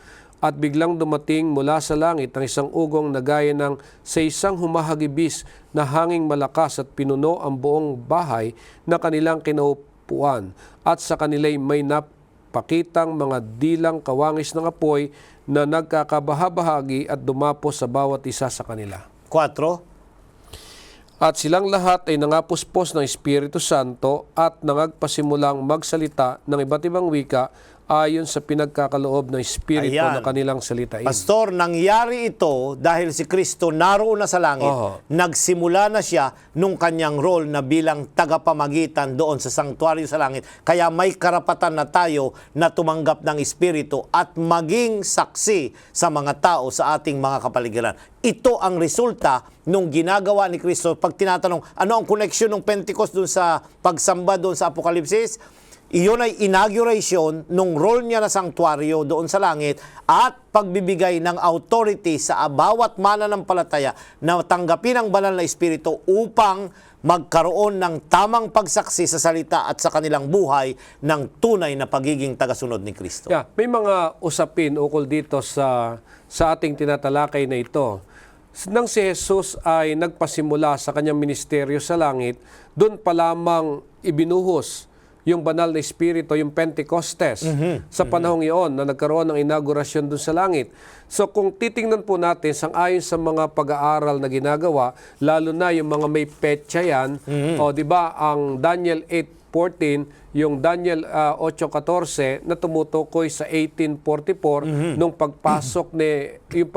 At biglang dumating mula sa langit ang isang ugong na gaya ng sa isang humahagibis na hanging malakas at pinuno ang buong bahay na kanilang kinaupuan. At sa kanila'y may napakitang mga dilang kawangis ng apoy na nagkakabahabahagi at dumapos sa bawat isa sa kanila.
4.
At silang lahat ay nangapuspos ng Espiritu Santo at nangagpasimulang magsalita ng iba't ibang wika ayon sa pinagkakaloob ng Espiritu na kanilang salitain.
Pastor, nangyari ito dahil si Kristo naroon na sa langit. Nagsimula na siya nung kanyang role na bilang tagapamagitan doon sa sanktuaryo sa langit. Kaya may karapatan na tayo na tumanggap ng Espiritu at maging saksi sa mga tao sa ating mga kapaligiran. Ito ang resulta nung ginagawa ni Kristo. Pag tinatanong, ano ang connection ng Pentecost doon sa pagsamba doon sa Apokalipsis? iyon ay inauguration nung role niya na sanctuaryo doon sa langit at pagbibigay ng authority sa bawat mananampalataya na tanggapin ang banal na Espiritu upang magkaroon ng tamang pagsaksi sa salita at sa kanilang buhay ng tunay na pagiging tagasunod ni Kristo.
Yeah, may mga usapin ukol dito sa ating tinatalakay na ito. Nang si Jesus ay nagpasimula sa kanyang ministeryo sa langit, doon pa lamang ibinuhos yung banal na Espiritu, yung Pentecostes, sa panahong iyon na nagkaroon ng inaugurasyon doon sa langit. So kung titingnan po natin, sang-ayon sa mga pag-aaral na ginagawa, lalo na yung mga may petsa yan, o di ba ang Daniel 8:14, yung Daniel 8:14 na tumutukoy sa 1844 nung pagpasok ni yung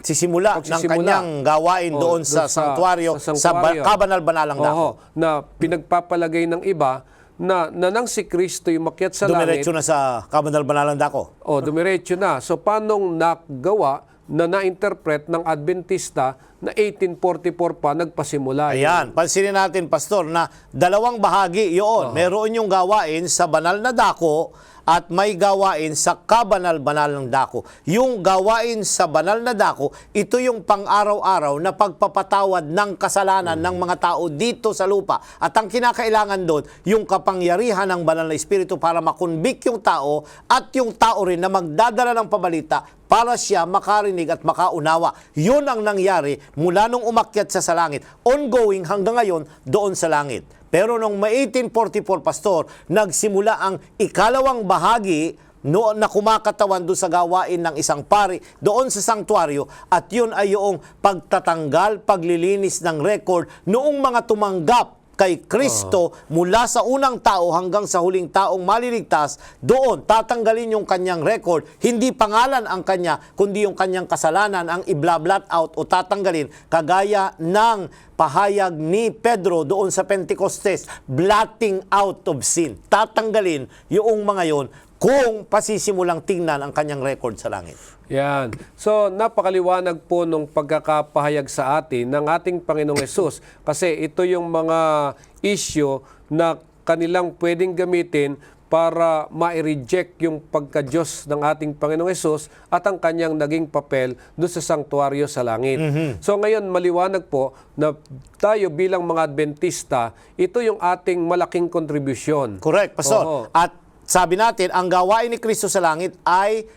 Sisimula ng kanyang gawain doon sa sanctuaryo, sa kabanal-banalang dako.
Na pinagpapalagay ng iba na nang si Kristo yung makyat sa langit.
Dumiretso na sa kabanal-banalang dako.
Dumiretso na. So paano nagawa na na-interpret ng Adventista na 1844 pa nagpasimula?
Ayan, pansinin natin, Pastor, na dalawang bahagi yun. Meron yung gawain sa banal na dako at may gawain sa kabanal-banalang dako. Yung gawain sa banal na dako, ito yung pang-araw-araw na pagpapatawad ng kasalanan ng mga tao dito sa lupa. At ang kinakailangan doon, yung kapangyarihan ng banal na Espiritu para makonvict yung tao at yung tao rin na magdadala ng pabalita para siya makarinig at makaunawa. Yun ang nangyari mula nung umakyat siya sa langit. Ongoing hanggang ngayon doon sa langit. Pero noong May 1844, Pastor, nagsimula ang ikalawang bahagi noon na kumakatawan doon sa gawain ng isang pari doon sa sanctuaryo, at yun ay yung pagtatanggal, paglilinis ng record noong mga tumanggap kay Kristo mula sa unang tao hanggang sa huling taong maliligtas. Doon tatanggalin yung kanyang record, hindi pangalan ang kanya kundi yung kanyang kasalanan ang i-blot out o tatanggalin, kagaya ng pahayag ni Pedro doon sa Pentecostes, blotting out of sin. Tatanggalin yung mga yon kung pasisimulang tingnan ang kanyang record sa langit.
Yan. So, napakaliwanag po nung pagkakapahayag sa atin ng ating Panginoong Hesus. Kasi ito yung mga issue na kanilang pwedeng gamitin para ma-reject yung pagka-Diyos ng ating Panginoong Hesus at ang kanyang naging papel doon sa sanctuaryo sa langit. So ngayon, maliwanag po na tayo bilang mga Adventista, ito yung ating malaking kontribusyon.
Correct, Pastor. At sabi natin, ang gawain ni Kristo sa langit ay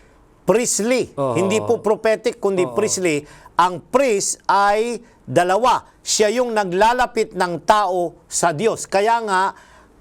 priestly. Hindi po prophetic, kundi priestly. Ang priest ay dalawa. Siya yung naglalapit ng tao sa Diyos. Kaya nga,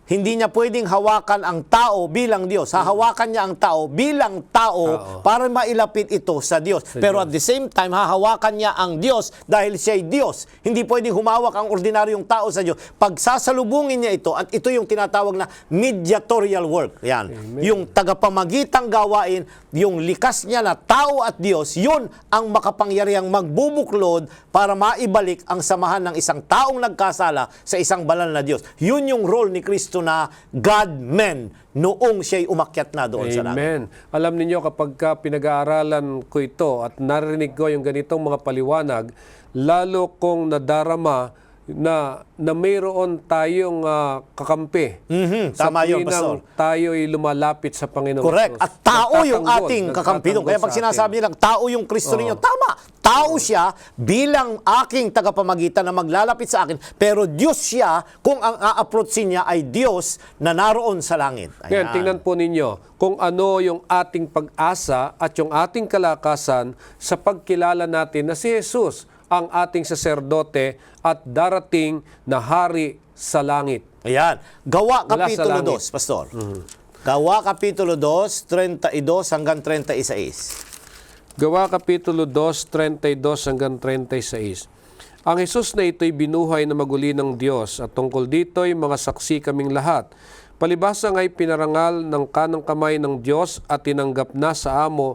hindi niya pwedeng hawakan ang tao bilang Diyos. Hahawakan niya ang tao bilang tao para mailapit ito sa Diyos. Pero at the same time, hahawakan niya ang Diyos dahil siya ay Diyos. Hindi pwedeng humawak ang ordinaryong tao sa Diyos. Pag sasalubungin niya ito, at ito yung tinatawag na mediatorial work. Yan.
Amen.
Yung tagapamagitang gawain, yung likas niya na tao at Diyos, yun ang makapangyarihang magbubuklod para maibalik ang samahan ng isang taong nagkasala sa isang banal na Diyos. Yun yung role ni Kristo na God-man noong siya'y umakyat na doon sa langit.
Amen. Alam niyo kapag pinag-aaralan ko ito at narinig ko yung ganitong mga paliwanag, lalo kong nadarama na mayroon tayong kakampi.
Tama yun, Pastor.
Tayo'y lumalapit sa Panginoon.
Correct.
Diyos.
At tao yung
Nagtatanggol,
ating kakampi doon. Kaya pag
sa
sinasabi nilang tao yung Kristo ninyo, tama. Tao siya bilang aking tagapamagitan na maglalapit sa akin. Pero Diyos siya kung ang a-approachin niya ay Diyos na naroon sa langit.
Ngayon, tingnan po ninyo kung ano yung ating pag-asa at yung ating kalakasan sa pagkilala natin na si Jesus ang ating saserdote at darating na hari sa langit.
Ayan. Gawa
Mula sa
Kapitulo
langit.
2, Pastor. Gawa Kapitulo 2, 32 hanggang 36.
Gawa Kapitulo 2, 32 hanggang 36. Ang Jesus na ito'y binuhay na maguli ng Diyos at tungkol dito'y mga saksi kaming lahat. Palibhasa nga'y pinarangal ng kanang kamay ng Diyos at tinanggap na sa Ama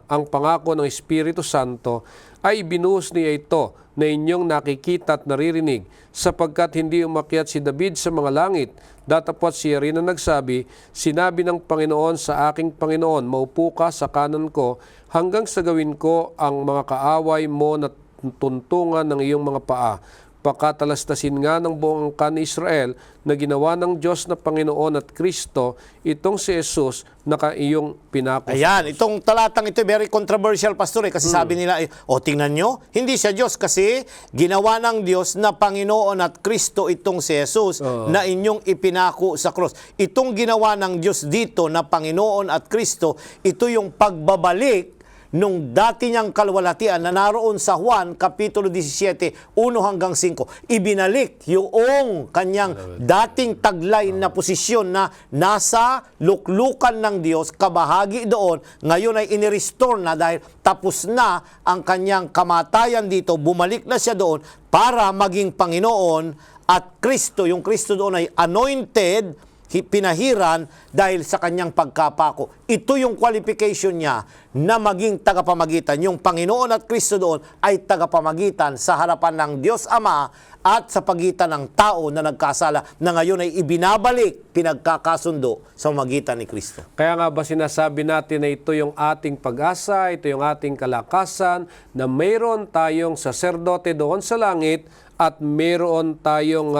ang pangako ng Espiritu Santo, ay binuhos niya ito na inyong nakikita at naririnig, sapagkat hindi umakyat si David sa mga langit, datapwat siya rin na nagsabi, sinabi ng Panginoon sa aking Panginoon, maupo ka sa kanan ko, hanggang sa gawin ko ang mga kaaway mo na tuntungan ng iyong mga paa. pakatalastasin nga ng buong angkan ni Israel na ginawa ng Diyos na Panginoon at Kristo itong si Jesus na iyong pinako.
Ayan, itong talatang ito very controversial, Pastor, kasi sabi nila, tingnan nyo, hindi siya Diyos kasi ginawa ng Diyos na Panginoon at Kristo itong si Jesus na inyong ipinako sa cross. Itong ginawa ng Diyos dito na Panginoon at Kristo, ito yung pagbabalik nung dati niyang kalwalatian na naroon sa Juan, Kapitulo 17, 1 hanggang 5. Ibinalik yung kanyang dating taglay na posisyon na nasa luklukan ng Diyos, kabahagi doon, ngayon ay inirestore na dahil tapos na ang kanyang kamatayan dito, bumalik na siya doon para maging Panginoon at Kristo. Yung Kristo doon ay anointed, pinahiran dahil sa kanyang pagkapako. Ito yung qualification niya na maging tagapamagitan. Yung Panginoon at Kristo doon ay tagapamagitan sa harapan ng Diyos Ama at sa pagitan ng tao na nagkasala na ngayon ay ibinabalik, pinagkakasundo sa magitan ni Kristo.
Kaya nga ba sinasabi natin na ito yung ating pag-asa, ito yung ating kalakasan, na mayroon tayong saserdote doon sa langit at mayroon tayong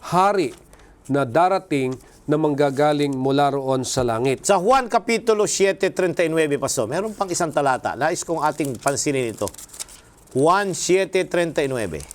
hari na darating na manggagaling mula roon sa langit.
Sa Juan Kapitulo 7:39, Pastor, meron pang isang talata. Nais kong ating pansinin ito. Juan 7:39.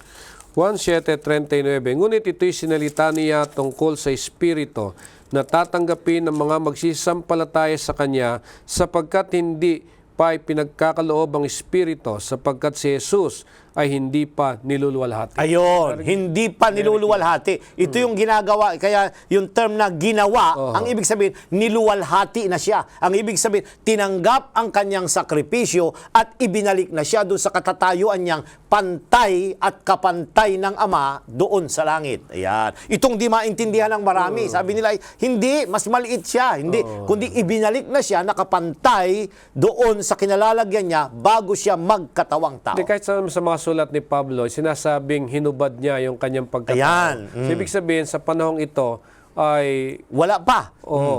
Juan 7:39. Ngunit ito'y sinalita niya tungkol sa Espiritu na tatanggapin ng mga magsisampalataya sa Kanya sapagkat hindi pa pinagkakaloob ang Espiritu sapagkat si Jesus ay hindi pa niluluwalhati.
Ayun, hindi pa niluluwalhati. Ito yung ginagawa, kaya yung term na ginawa, ang ibig sabihin, niluwalhati na siya. Ang ibig sabihin, tinanggap ang kanyang sakripisyo at ibinalik na siya doon sa katatayuan niyang pantay at kapantay ng Ama doon sa langit. Ayan. Itong di maintindihan ng marami. Sabi nila, hindi, mas maliit siya. Hindi, kundi ibinalik na siya nakapantay doon sa kinalalagyan niya bago siya magkatawang tao.
Kahit sa mga sulat ni Pablo, sinasabing hinubad niya yung kanyang pagkatao.
Ayan.
So, ibig sabihin, sa panahong ito, ay
wala pa.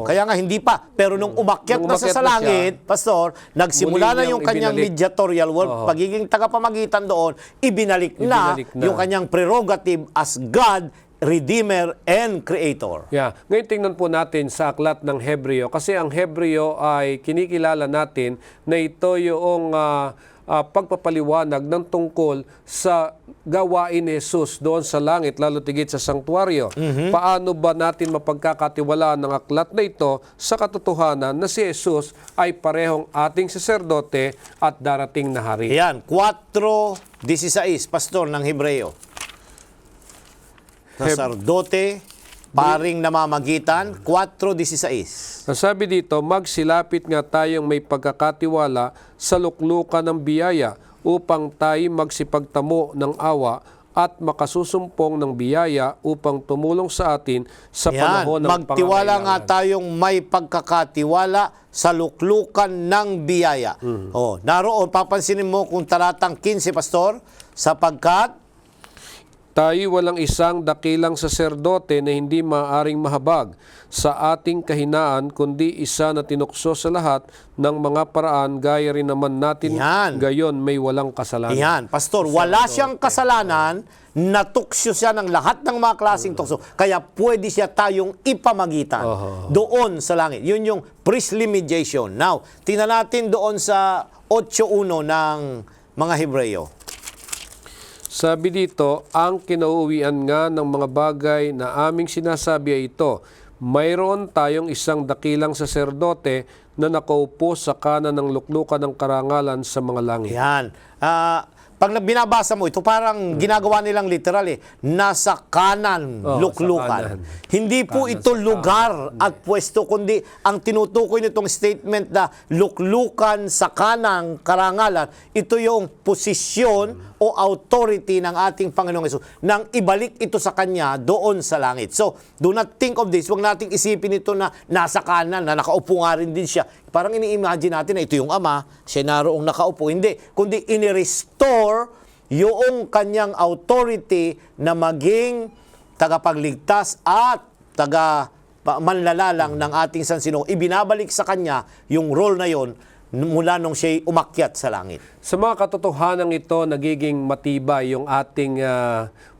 Kaya nga hindi pa. Pero nung umakyat na sa langit, Pastor, nagsimula na yung kanyang mediatorial work, pagiging tagapamagitan doon, ibinalik na yung kanyang prerogative as God, Redeemer, and Creator.
Yeah. Ngayon tingnan po natin sa aklat ng Hebreo. Kasi ang Hebreo ay kinikilala natin na ito yung pagpapaliwanag ng tungkol sa gawain ni Jesus doon sa langit, lalo tigit sa sanktuaryo. Paano ba natin mapagkakatiwalaan ng aklat na ito sa katotohanan na si Jesus ay parehong ating saserdote at darating na hari?
Ayan, 4:16, Pastor ng Hebreo. Saserdote, paring namamagitan, 4:16.
Sabi dito, magsilapit nga tayong may pagkakatiwala sa luklukan ng biyaya upang tayo magsipagtamo ng awa at makasusumpong ng biyaya upang tumulong sa atin sa panahon ng pangangailangan.
Magtiwala nga tayong may pagkakatiwala sa luklukan ng biyaya. Naroon, papansinin mo kung talatang 15, Pastor, sapagkat
tayo walang isang dakilang saserdote na hindi maaaring mahabag sa ating kahinaan, kundi isa na tinukso sa lahat ng mga paraan, gaya rin naman natin gayon may walang kasalanan.
Yan, Pastor, wala siyang kasalanan, natukso siya ng lahat ng mga klaseng tukso, kaya pwede siya tayong ipamagitan doon sa langit. Yun yung priestly mediation. Now, tingnan natin doon sa 8:1 ng mga Hebreo.
Sabi dito, ang kinauuwian nga ng mga bagay na aming sinasabi ay ito, mayroon tayong isang dakilang saserdote na nakaupo sa kanan ng luklukan ng karangalan sa mga langit.
Yan. Pag binabasa mo ito, parang ginagawa nilang literal nasa kanan, luklukan. Hindi po ito lugar at pwesto, kundi ang tinutukoy nitong statement na luklukan sa kanang karangalan, ito yung posisyon o authority ng ating Panginoong Hesus nang ibalik ito sa Kanya doon sa langit. So, do not think of this. Huwag nating isipin ito na nasa kanan, na nakaupo nga rin din siya. Parang ini-imagine natin na ito yung Ama, siya naroong nakaupo. Hindi, kundi inirestore yung kanyang authority na maging tagapagligtas at manlalalang ng ating sansinukoy. Ibinabalik sa Kanya yung role na yon mula nung siya'y umakyat sa langit.
Sa mga katotohanan ito, nagiging matibay yung ating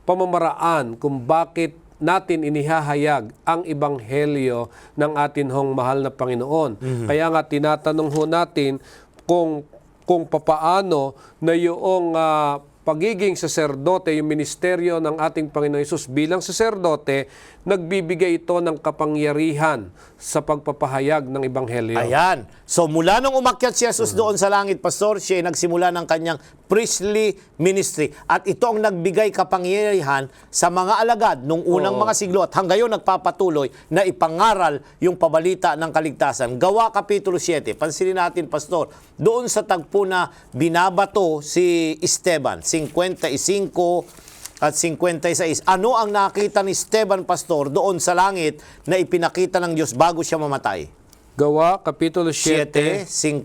pamamaraan kung bakit natin inihahayag ang ebanghelyo ng atin hong mahal na Panginoon. Kaya nga tinatanong ho natin kung papaano na yung pagiging saserdote, yung ministeryo ng ating Panginoon Hesus bilang saserdote, nagbibigay ito ng kapangyarihan sa pagpapahayag ng ebanghelyo.
Ayan. So mula nung umakyat si Jesus doon sa langit, Pastor, siya ay nagsimula ng kanyang priestly ministry. At ito ang nagbigay kapangyarihan sa mga alagad nung unang mga siglo at hanggang ngayon nagpapatuloy na ipangaral yung pabalita ng kaligtasan. Gawa Kapitulo 7. Pansinin natin, Pastor, doon sa tagpo na binabato si Esteban, 55 at 56. Ano ang nakita ni Esteban, Pastor, doon sa langit na ipinakita ng Diyos bago siya mamatay?
Gawa, Kapitulo
7,
7,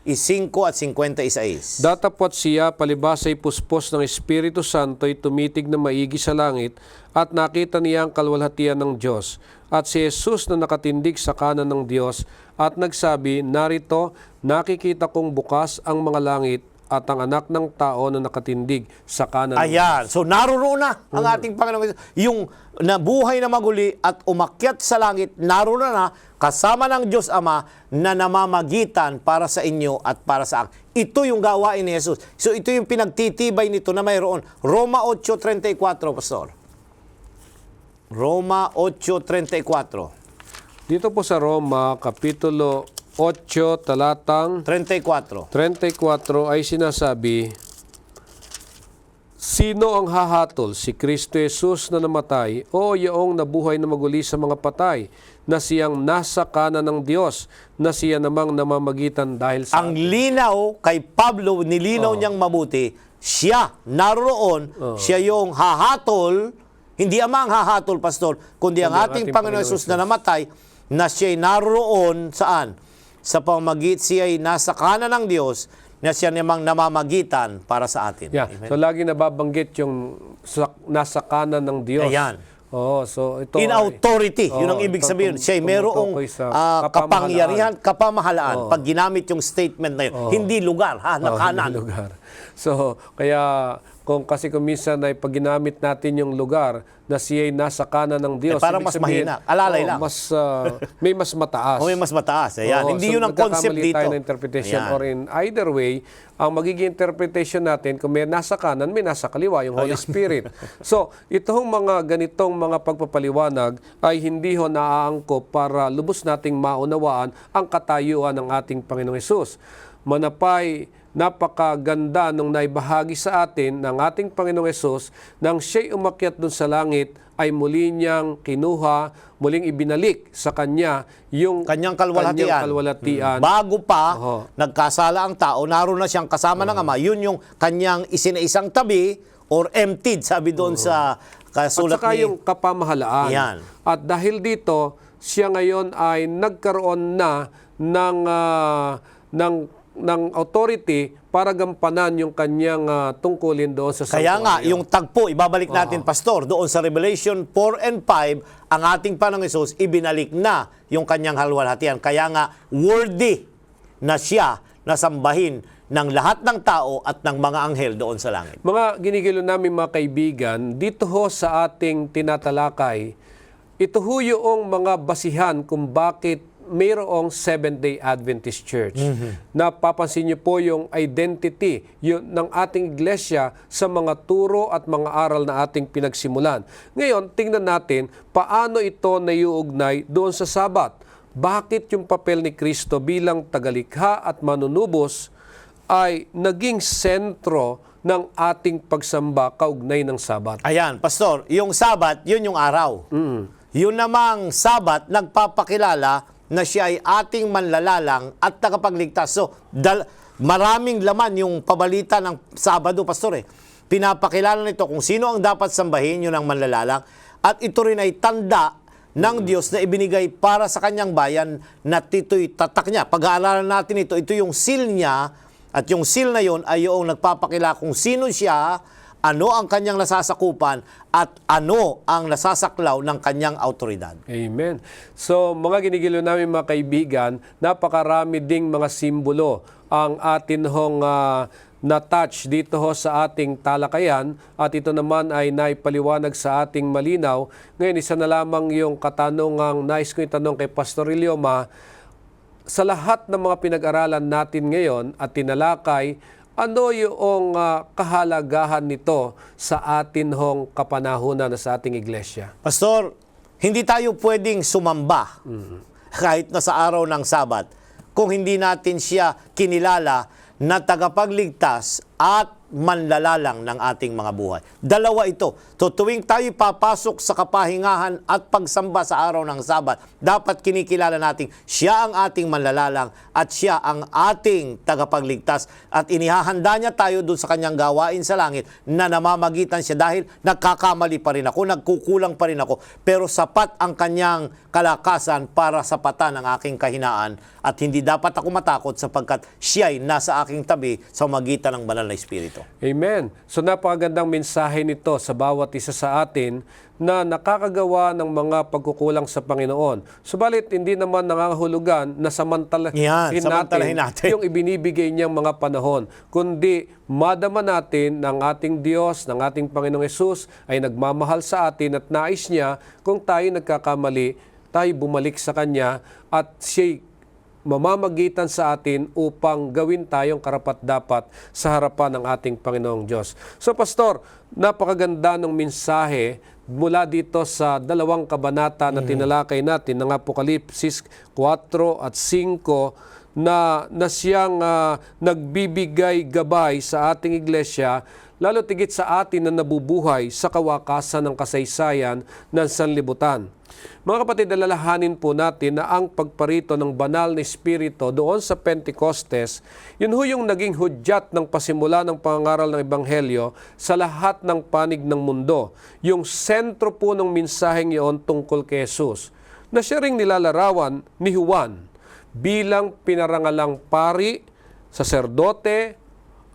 55 at 56.
Datapot siya palibasay puspos ng Espiritu Santo ay tumitig na maigi sa langit at nakita niya ang kalwalhatian ng Diyos. At si Jesus na nakatindig sa kanan ng Diyos at nagsabi, narito, nakikita kong bukas ang mga langit at ang anak ng tao na nakatindig sa kanan ng
Ayan. So naroon na ang ating Panginoon. Yung nabuhay na maguli at umakyat sa langit, naroon na kasama ng Diyos Ama na namamagitan para sa inyo at para sa akin. Ito yung gawain ni Jesus. So ito yung pinagtitibay nito na mayroon. Roma 8:34, Pastor. Roma 8:34.
Dito po sa Roma, Kapitulo 8, talatang
34.
34 ay sinasabi, sino ang hahatol? Si Kristo Jesus na namatay o yaong nabuhay na maguli sa mga patay na siyang nasa kanan ng Diyos na siya namang namamagitan dahil sa
Ang linaw kay Pablo, nilinaw niyang mabuti, siya naroon, siya yung hahatol, hindi Ama ang hahatol, Pastor, kundi ang ating Panginoon Jesus na namatay, na siya'y naroon saan? Sa pamagit siya'y nasa kanan ng Diyos na siya namang namamagitan para sa atin.
Yeah.
Amen?
So lagi nababanggit yung nasa kanan ng Diyos.
Ayan.
So ito
In authority, yun ang ibig sabihin. Siya'y merong
tumutukoy sa
kapangyarihan, kapamahalaan. Pag ginamit yung statement na yun. Hindi lugar, na kanan.
Hindi lugar. So kaya kung minsan ay pag ginamit natin yung lugar na siya'y nasa kanan ng Diyos.
Parang
ibig
mas
sabihin,
mahina. Alalay lang.
May mas mataas.
May mas mataas. Ayan. Hindi yun ang concept
nagkakamali
dito.
tayo ng interpretation.
Ayan.
Or in either way, ang magiging interpretation natin, kung may nasa kanan, may nasa kaliwa, yung Holy Spirit. So, itong mga ganitong mga pagpapaliwanag ay hindi ho naaangkop para lubos nating maunawaan ang katayuan ng ating Panginoong Hesus. Manapay, napakaganda nung naibahagi sa atin ng ating Panginoong Hesus nang siya'y umakyat dun sa langit ay muli niyang kinuha, muling ibinalik sa Kanya yung
Kanyang kalwalhatian. Bago pa nagkasala ang tao, naroon na siyang kasama ng Ama. Yun yung kanyang isinaisang tabi or emptied, sabi doon sa kasulat
at saka
ni...
yung kapamahalaan.
Yan.
At dahil dito, siya ngayon ay nagkaroon na ng authority para gampanan yung kanyang tungkulin doon sa
Kaya nga,
santuario.
yung tagpo, ibabalik natin, Pastor, doon sa Revelation 4 and 5, ang ating Panginoong Hesus, ibinalik na yung kanyang halwalhatian. Kaya nga, worthy na siya na sambahin ng lahat ng tao at ng mga anghel doon sa langit.
Mga ginigilo namin mga kaibigan, dito ho sa ating tinatalakay, ito ho yung mga basihan kung bakit mayroong Seventh-day Adventist Church. Napapansin niyo po yung identity ng ating iglesia sa mga turo at mga aral na ating pinagsimulan. Ngayon, tingnan natin paano ito naiuugnay doon sa Sabat. Bakit yung papel ni Kristo bilang tagalikha at manunubos ay naging sentro ng ating pagsamba kaugnay ng Sabat?
Ayan, Pastor, yung Sabat, yun yung araw. Yun namang Sabat, nagpapakilala na siya ay ating manlalalang at tagapagligtas. So, maraming laman yung pabalita ng Sabado, Pastor. Pinapakilala nito kung sino ang dapat sambahin, yun ang manlalalang. At ito rin ay tanda ng Diyos na ibinigay para sa kanyang bayan na ito'y tatak niya. Pag-aaralan natin ito, ito yung seal niya at yung seal na yun ay yung nagpapakilala kung sino siya, ano ang kanyang nasasakupan at ano ang nasasaklaw ng kanyang autoridad.
Amen. So, mga ginigilo namin mga kaibigan, napakarami ding mga simbolo ang atin hong na touch dito ho sa ating talakayan at ito naman ay naipaliwanag sa ating malinaw. Ngayon, isa na lamang yung katanungang nais ko itanong kay Pastor Ilioma. Sa lahat ng mga pinag-aralan natin ngayon at tinalakay, ano yung kahalagahan nito sa atin hong kapanahunan na sa ating iglesia?
Pastor, hindi tayo pwedeng sumamba kahit na sa araw ng Sabat kung hindi natin siya kinilala na tagapagligtas at manlalalang ng ating mga buhay. Dalawa ito. So tuwing tayo papasok sa kapahingahan at pagsamba sa araw ng Sabat, dapat kinikilala natin siya ang ating manlalalang at siya ang ating tagapagligtas. At inihahanda niya tayo dun sa kanyang gawain sa langit na namamagitan siya dahil nagkakamali pa rin ako, nagkukulang pa rin ako. Pero sapat ang kanyang kalakasan para sapatan ang aking kahinaan at hindi dapat ako matakot sapagkat siya'y nasa aking tabi sa magitan ng banal na Espiritu.
Amen. So napakagandang mensahe nito sa bawat isa sa atin na nakakagawa ng mga pagkukulang sa Panginoon. Subalit hindi naman nangangahulugan na samantalahin natin yung ibinibigay niyang mga panahon, kundi madama natin ng ating Diyos, ng ating Panginoong Hesus ay nagmamahal sa atin at nais niya kung tayo nagkakamali, tayo bumalik sa Kanya at siya'y mamamagitan sa atin upang gawin tayong karapat-dapat sa harapan ng ating Panginoong Diyos. So Pastor, napakaganda ng mensahe mula dito sa dalawang kabanata na tinalakay natin ng Apokalipsis 4 at 5 na siyang nagbibigay gabay sa ating iglesia, lalo tigit sa atin na nabubuhay sa kawakasan ng kasaysayan ng sanlibutan. Mga kapatid, alalahanin po natin na ang pagparito ng banal na Espiritu doon sa Pentecostes, yun ho yung naging hudyat ng pasimula ng pangangaral ng Ebanghelyo sa lahat ng panig ng mundo. Yung sentro po ng mensaheng iyon tungkol kay Jesus, na siya ring nilalarawan ni Juan bilang pinarangalang pari, saserdote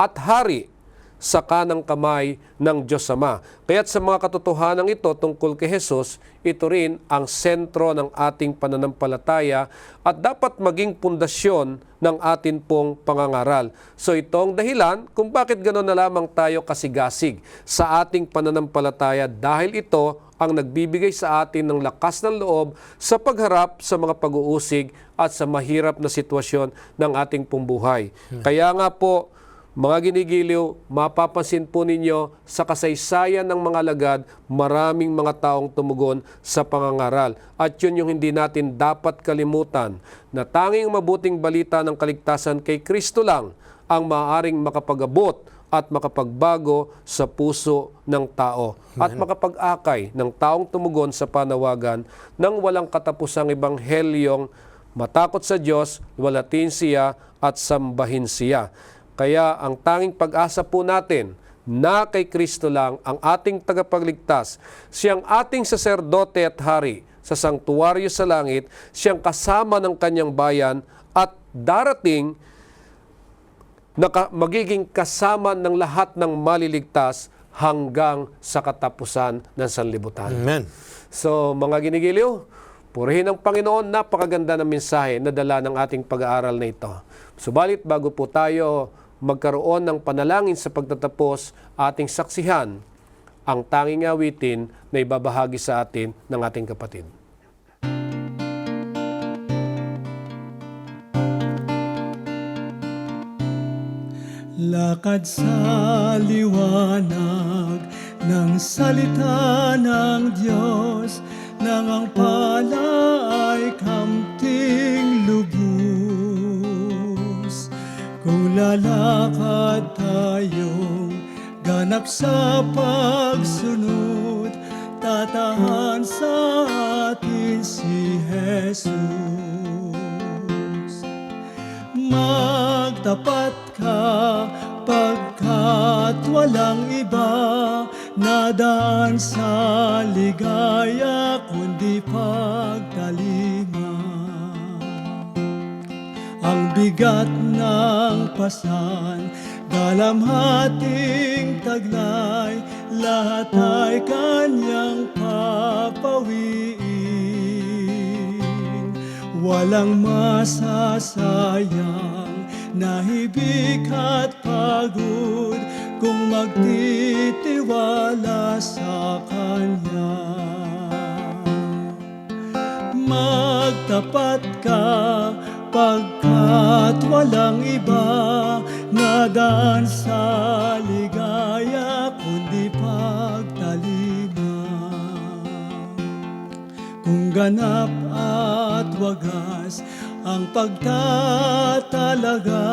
at hari sa kanang kamay ng Diyos Ama. Kaya't sa mga katotohanan ito tungkol kay Jesus, ito rin ang sentro ng ating pananampalataya at dapat maging pundasyon ng atin pong pangangaral. So itong dahilan kung bakit gano'n na lamang tayo kasigasig sa ating pananampalataya dahil ito ang nagbibigay sa atin ng lakas ng loob sa pagharap sa mga pag-uusig at sa mahirap na sitwasyon ng ating pong buhay. Kaya nga po, mga ginigiliw, mapapansin po ninyo sa kasaysayan ng mga alagad, maraming mga taong tumugon sa pangangaral. At yun yung hindi natin dapat kalimutan, na tanging mabuting balita ng kaligtasan kay Kristo lang ang maaaring makapag-abot at makapagbago sa puso ng tao at makapag-akay ng taong tumugon sa panawagan ng walang katapusang ebanghelyong matakot sa Diyos, walatin siya at sambahin siya. Kaya ang tanging pag-asa po natin na kay Kristo lang ang ating tagapagligtas, siyang ating saserdote at hari sa sanktuaryo sa langit, siyang kasama ng kanyang bayan at darating magiging kasama ng lahat ng maliligtas hanggang sa katapusan ng sanlibutan.
Amen.
So mga ginigiliw, purihin ang Panginoon, napakaganda ng mensahe na dala ng ating pag-aaral na ito. Subalit bago po tayo magkaroon ng panalangin sa pagtatapos, ating saksihan ang tanging awitin na ibabahagi sa atin ng ating kapatid.
Lakad sa liwanag ng salita ng Diyos, nang ang pala ay kamting lubos. Kung lalakad tayong ganap sa pagsunod, tatahan sa atin si Jesus. Magtapat ka pagkat walang iba na daan sa ligaya kundi pagtalinga. Ang bigat ng pasan, dalamhating taglay, lahat ay kanyang papawiin. Walang masasayang nahibig at pagod, kung magtitiwala sa Kanya. Magtapat ka pagkat walang iba na daan sa ligaya kundi pagtalima. Kung ganap at wagas ang pagtatalaga,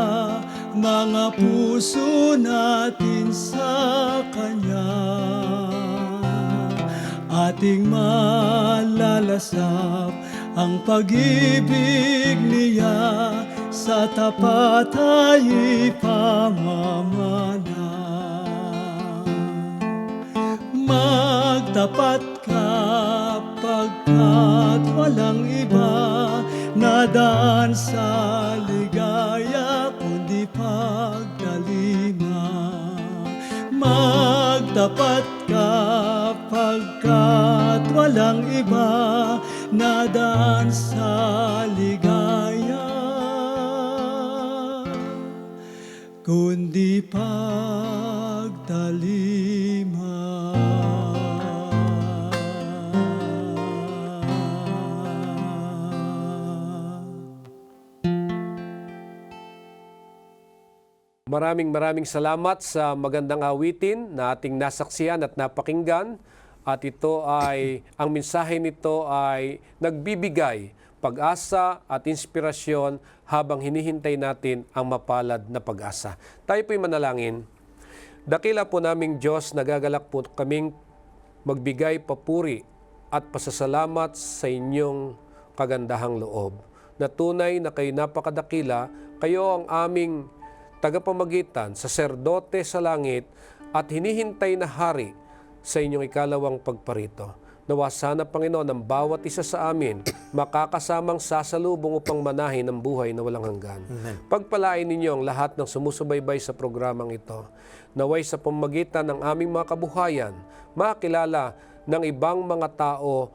mga puso natin sa Kanya, ating malalasap ang pag-ibig niya, sa tapat ay ipamamana. Magtapat ka pagkat walang iba na daan sa ligaya kundi pagtalima. Magtapat ka pagkat walang iba na daan sa ligaya kundi pagtalima.
Maraming salamat sa magandang awitin na ating nasaksihan at napakinggan. At ito ay, ang mensahe nito ay nagbibigay pag-asa at inspirasyon habang hinihintay natin ang mapalad na pag-asa. Tayo po'y manalangin. Dakila po naming Diyos, nagagalak po kaming magbigay papuri at pasasalamat sa inyong kagandahang loob. Na tunay na kayo napakadakila, kayo ang aming tagapamagitan, saserdote sa langit at hinihintay na hari sa inyong ikalawang pagparito. Nawa sana, Panginoon, ang bawat isa sa amin makakasamang sasalubong upang manahin ang buhay na walang hanggan.
Amen.
Pagpalain ninyo ang lahat ng sumusubaybay sa programang ito. Naway sa pamamagitan ng aming mga kabuhayan, makilala ng ibang mga tao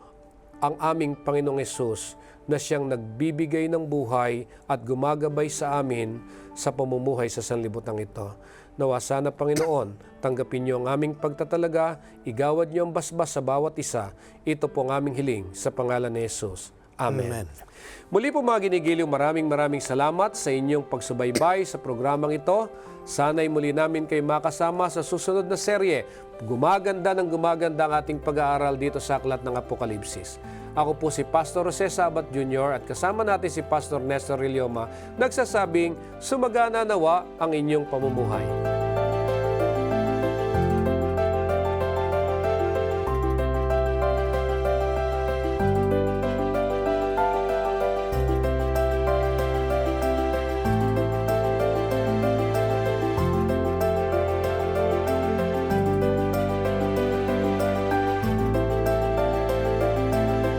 ang aming Panginoong Hesus na siyang nagbibigay ng buhay at gumagabay sa amin sa pamumuhay sa sanlibutan ito. Nawa sana, Panginoon, tanggapin niyo ang aming pagtatalaga, igawad niyo ang basbas sa bawat isa. Ito po ang aming hiling sa pangalan ni Jesus. Amen.
Amen.
Muli po mga ginigiliw, maraming salamat sa inyong pagsubaybay sa programang ito. Sana'y muli namin kayo makasama sa susunod na serye. Gumaganda ng gumaganda ang ating pag-aaral dito sa Aklat ng Apokalipsis. Ako po si Pastor Jose Sabat Jr. at kasama natin si Pastor Nestor Ilioma, nagsasabing, sumagana nawa ang inyong pamumuhay.